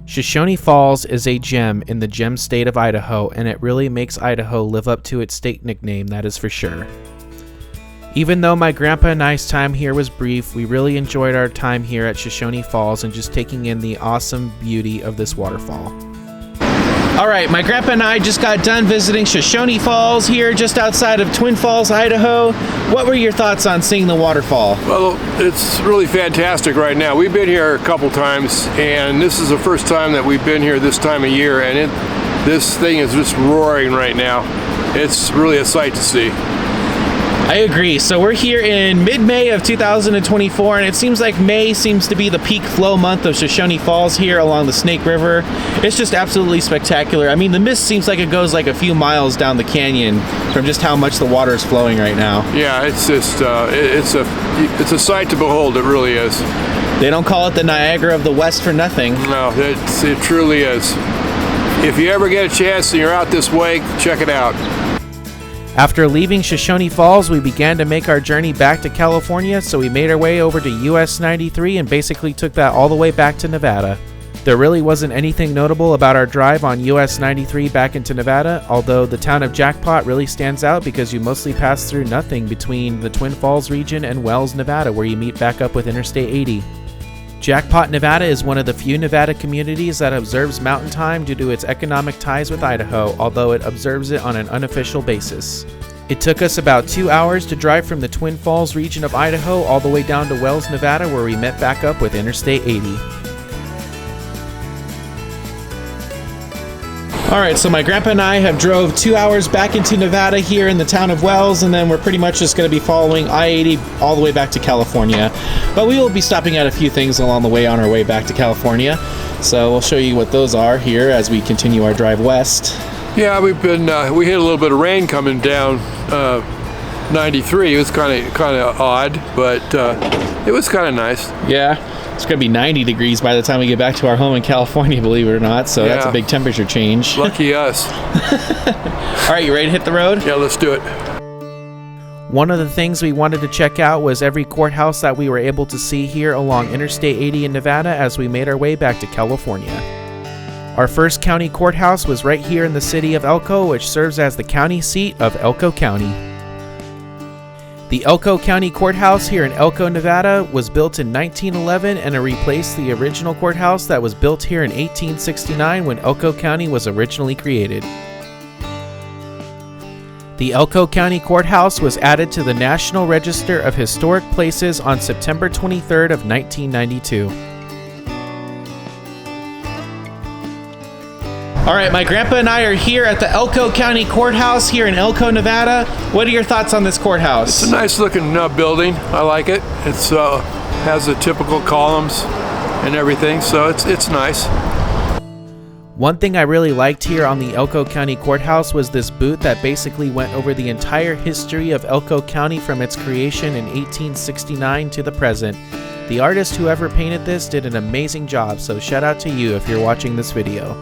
Shoshone Falls is a gem in the gem state of Idaho, and it really makes Idaho live up to its state nickname, that is for sure. Even though my grandpa and I's time here was brief, we really enjoyed our time here at Shoshone Falls and just taking in the awesome beauty of this waterfall. All right, my grandpa and I just got done visiting Shoshone Falls here just outside of Twin Falls, Idaho. What were your thoughts on seeing the waterfall? Well, it's really fantastic right now. We've been here a couple times, and this is the first time that we've been here this time of year, and this thing is just roaring right now. It's really a sight to see. I agree. So we're here in mid-May of 2024, and it seems like May seems to be the peak flow month of Shoshone Falls here along the Snake River. It's just absolutely spectacular. I mean, the mist seems like it goes like a few miles down the canyon from just how much the water is flowing right now. Yeah, it's just it's a sight to behold. It really is. They don't call it the Niagara of the West for nothing. No, it truly is. If you ever get a chance and you're out this way, check it out. After leaving Shoshone Falls, we began to make our journey back to California, so we made our way over to US 93 and basically took that all the way back to Nevada. There really wasn't anything notable about our drive on US 93 back into Nevada, although the town of Jackpot really stands out because you mostly pass through nothing between the Twin Falls region and Wells, Nevada, where you meet back up with Interstate 80. Jackpot, Nevada is one of the few Nevada communities that observes mountain time due to its economic ties with Idaho, although it observes it on an unofficial basis. It took us about 2 hours to drive from the Twin Falls region of Idaho all the way down to Wells, Nevada, where we met back up with Interstate 80. All right, so my grandpa and I have drove 2 hours back into Nevada here in the town of Wells, and then we're pretty much just going to be following I-80 all the way back to California. But we will be stopping at a few things along the way on our way back to California. So we'll show you what those are here as we continue our drive west. Yeah, we've been we had a little bit of rain coming down 93. It was kind of odd, but it was kind of nice. Yeah, it's gonna be 90 degrees by the time we get back to our home in California, believe it or not. So that's a big temperature change. Lucky us. All right, you ready to hit the road? Yeah, let's do it. One of the things we wanted to check out was every courthouse that we were able to see here along Interstate 80 in Nevada as we made our way back to California. Our first county courthouse was right here in the city of Elko, which serves as the county seat of Elko County. The Elko County Courthouse here in Elko, Nevada was built in 1911 and it replaced the original courthouse that was built here in 1869 when Elko County was originally created. The Elko County Courthouse was added to the National Register of Historic Places on September 23rd of 1992. All right, my grandpa and I are here at the Elko County Courthouse here in Elko, Nevada. What are your thoughts on this courthouse? It's a nice looking building. I like it. It's has the typical columns and everything, so it's nice. One thing I really liked here on the Elko County Courthouse was this booth that basically went over the entire history of Elko County from its creation in 1869 to the present. The artist whoever painted this did an amazing job, so shout out to you if you're watching this video.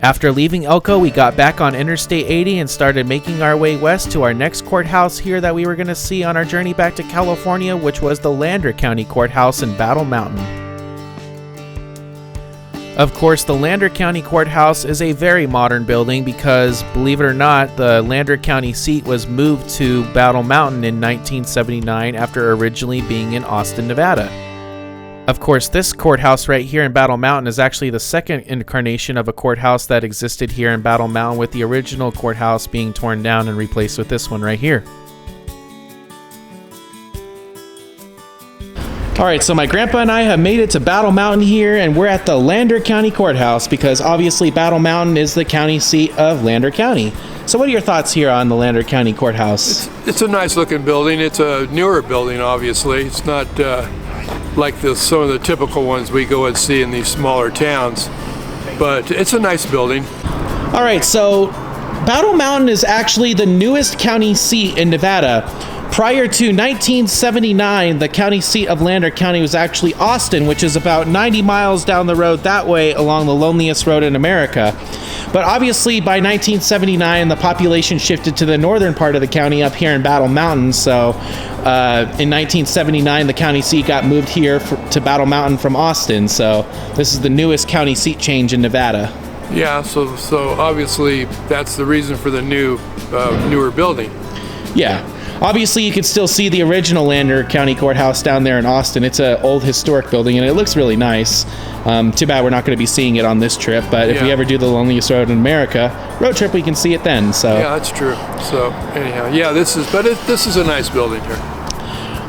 After leaving Elko, we got back on Interstate 80 and started making our way west to our next courthouse here that we were going to see on our journey back to California, which was the Lander County Courthouse in Battle Mountain. Of course, the Lander County Courthouse is a very modern building because, believe it or not, the Lander County seat was moved to Battle Mountain in 1979 after originally being in Austin, Nevada. Of course, this courthouse right here in Battle Mountain is actually the second incarnation of a courthouse that existed here in Battle Mountain, with the original courthouse being torn down and replaced with this one right here. All right, so my grandpa and I have made it to Battle Mountain here, and we're at the Lander County Courthouse because obviously Battle Mountain is the county seat of Lander County. So what are your thoughts here on the Lander County Courthouse? It's a nice looking building. It's a newer building, obviously. It's not like some of the typical ones we go and see in these smaller towns, but it's a nice building. All right, so Battle Mountain is actually the newest county seat in Nevada. Prior to 1979, the county seat of Lander County was actually Austin, which is about 90 miles down the road that way along the loneliest road in America. But obviously by 1979, the population shifted to the northern part of the county up here in Battle Mountain. So in 1979, the county seat got moved here to Battle Mountain from Austin. So this is the newest county seat change in Nevada. Yeah, so obviously that's the reason for the newer building. Yeah. Obviously, you can still see the original Lander County Courthouse down there in Austin. It's an old historic building, and it looks really nice. Too bad we're not going to be seeing it on this trip, but if we ever do the loneliest road in America road trip, we can see it then. So yeah, that's true. So anyhow, yeah, this is a nice building here.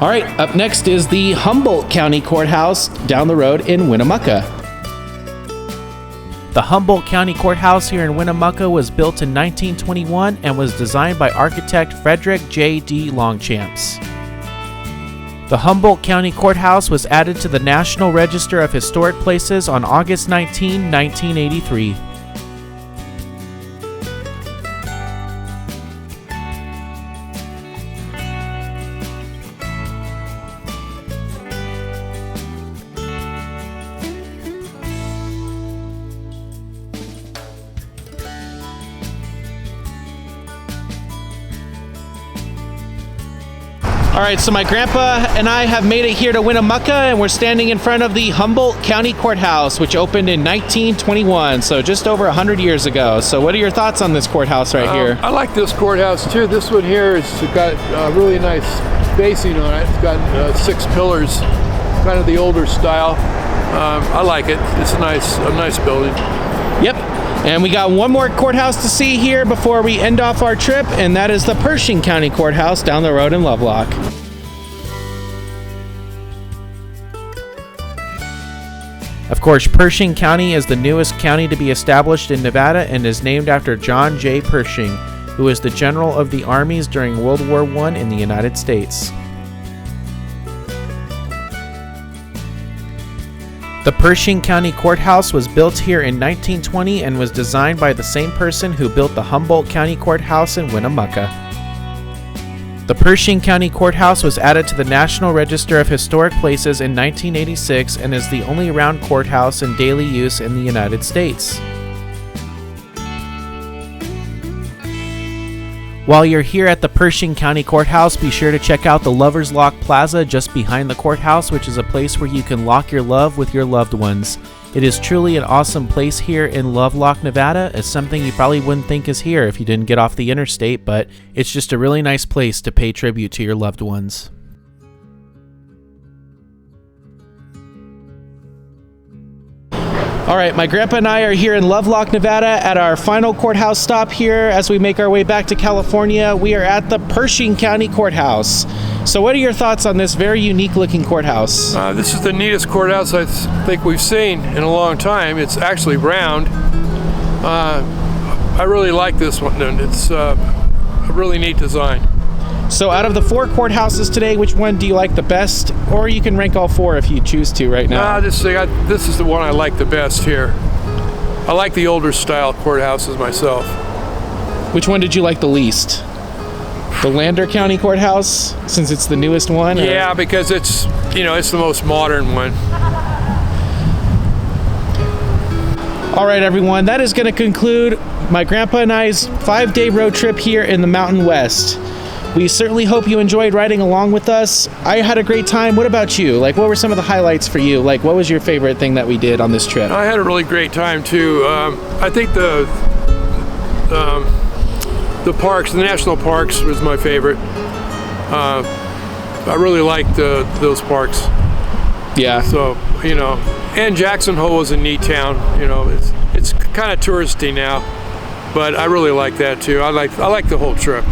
All right, up next is the Humboldt County Courthouse down the road in Winnemucca. The Humboldt County Courthouse here in Winnemucca was built in 1921 and was designed by architect Frederick J.D. Longchamps. The Humboldt County Courthouse was added to the National Register of Historic Places on August 19, 1983. All right, so my grandpa and I have made it here to Winnemucca, and we're standing in front of the Humboldt County Courthouse, which opened in 1921, so just over 100 years ago. So what are your thoughts on this courthouse right here? I like this courthouse too. This one here has got really nice spacing on it. It's got 6 pillars kind of the older style. I like it. It's a nice building. Yep. And we got one more courthouse to see here before we end off our trip, and that is the Pershing County Courthouse down the road in Lovelock. Of course, Pershing County is the newest county to be established in Nevada and is named after John J. Pershing, who was the general of the armies during World War I in the United States. The Pershing County Courthouse was built here in 1920 and was designed by the same person who built the Humboldt County Courthouse in Winnemucca. The Pershing County Courthouse was added to the National Register of Historic Places in 1986 and is the only round courthouse in daily use in the United States. While you're here at the Pershing County Courthouse, be sure to check out the Lover's Lock Plaza just behind the courthouse, which is a place where you can lock your love with your loved ones. It is truly an awesome place here in Lovelock, Nevada. It's something you probably wouldn't think is here if you didn't get off the interstate, but it's just a really nice place to pay tribute to your loved ones. All right, my grandpa and I are here in Lovelock, Nevada at our final courthouse stop here as we make our way back to California. We are at the Pershing County Courthouse. So what are your thoughts on this very unique looking courthouse? This is the neatest courthouse I think we've seen in a long time. It's actually round. I really like this one, and it's a really neat design. So out of the 4 courthouses today, which one do you like the best? Or you can rank all 4 if you choose to right now. This is the one I like the best here. I like the older style courthouses myself. Which one did you like the least? The Lander County Courthouse, since it's the newest one? Yeah, because it's the most modern one. All right, everyone, that is going to conclude my grandpa and I's 5-day road trip here in the Mountain West. We certainly hope you enjoyed riding along with us. I had a great time. What about you? What were some of the highlights for you? What was your favorite thing that we did on this trip? I had a really great time too. I think the parks, the national parks, was my favorite. I really liked those parks. Yeah. So and Jackson Hole was a neat town. It's kind of touristy now, but I really like that too. I like the whole trip.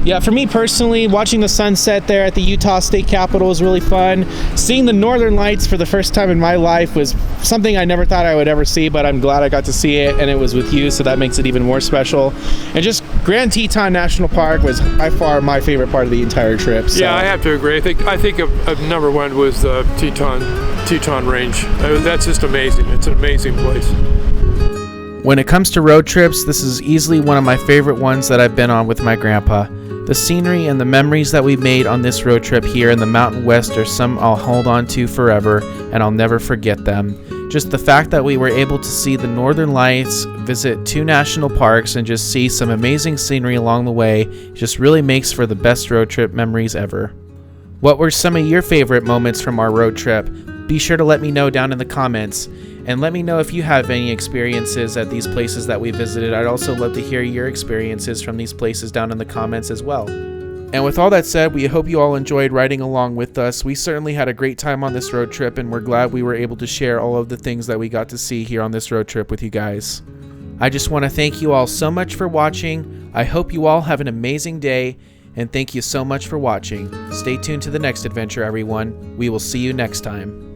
Yeah, for me personally, watching the sunset there at the Utah State Capitol was really fun. Seeing the Northern Lights for the first time in my life was something I never thought I would ever see, but I'm glad I got to see it, and it was with you, so that makes it even more special. And just Grand Teton National Park was by far my favorite part of the entire trip. So. Yeah, I have to agree. I think of number one was the Teton Range. That's just amazing. It's an amazing place. When it comes to road trips, this is easily one of my favorite ones that I've been on with my grandpa. The scenery and the memories that we've made on this road trip here in the Mountain West are some I'll hold on to forever, and I'll never forget them. Just the fact that we were able to see the Northern Lights, visit 2 national parks, and just see some amazing scenery along the way just really makes for the best road trip memories ever. What were some of your favorite moments from our road trip? Be sure to let me know down in the comments, and let me know if you have any experiences at these places that we visited. I'd also love to hear your experiences from these places down in the comments as well. And with all that said, we hope you all enjoyed riding along with us. We certainly had a great time on this road trip, and we're glad we were able to share all of the things that we got to see here on this road trip with you guys. I just want to thank you all so much for watching. I hope you all have an amazing day, and thank you so much for watching. Stay tuned to the next adventure, everyone. We will see you next time.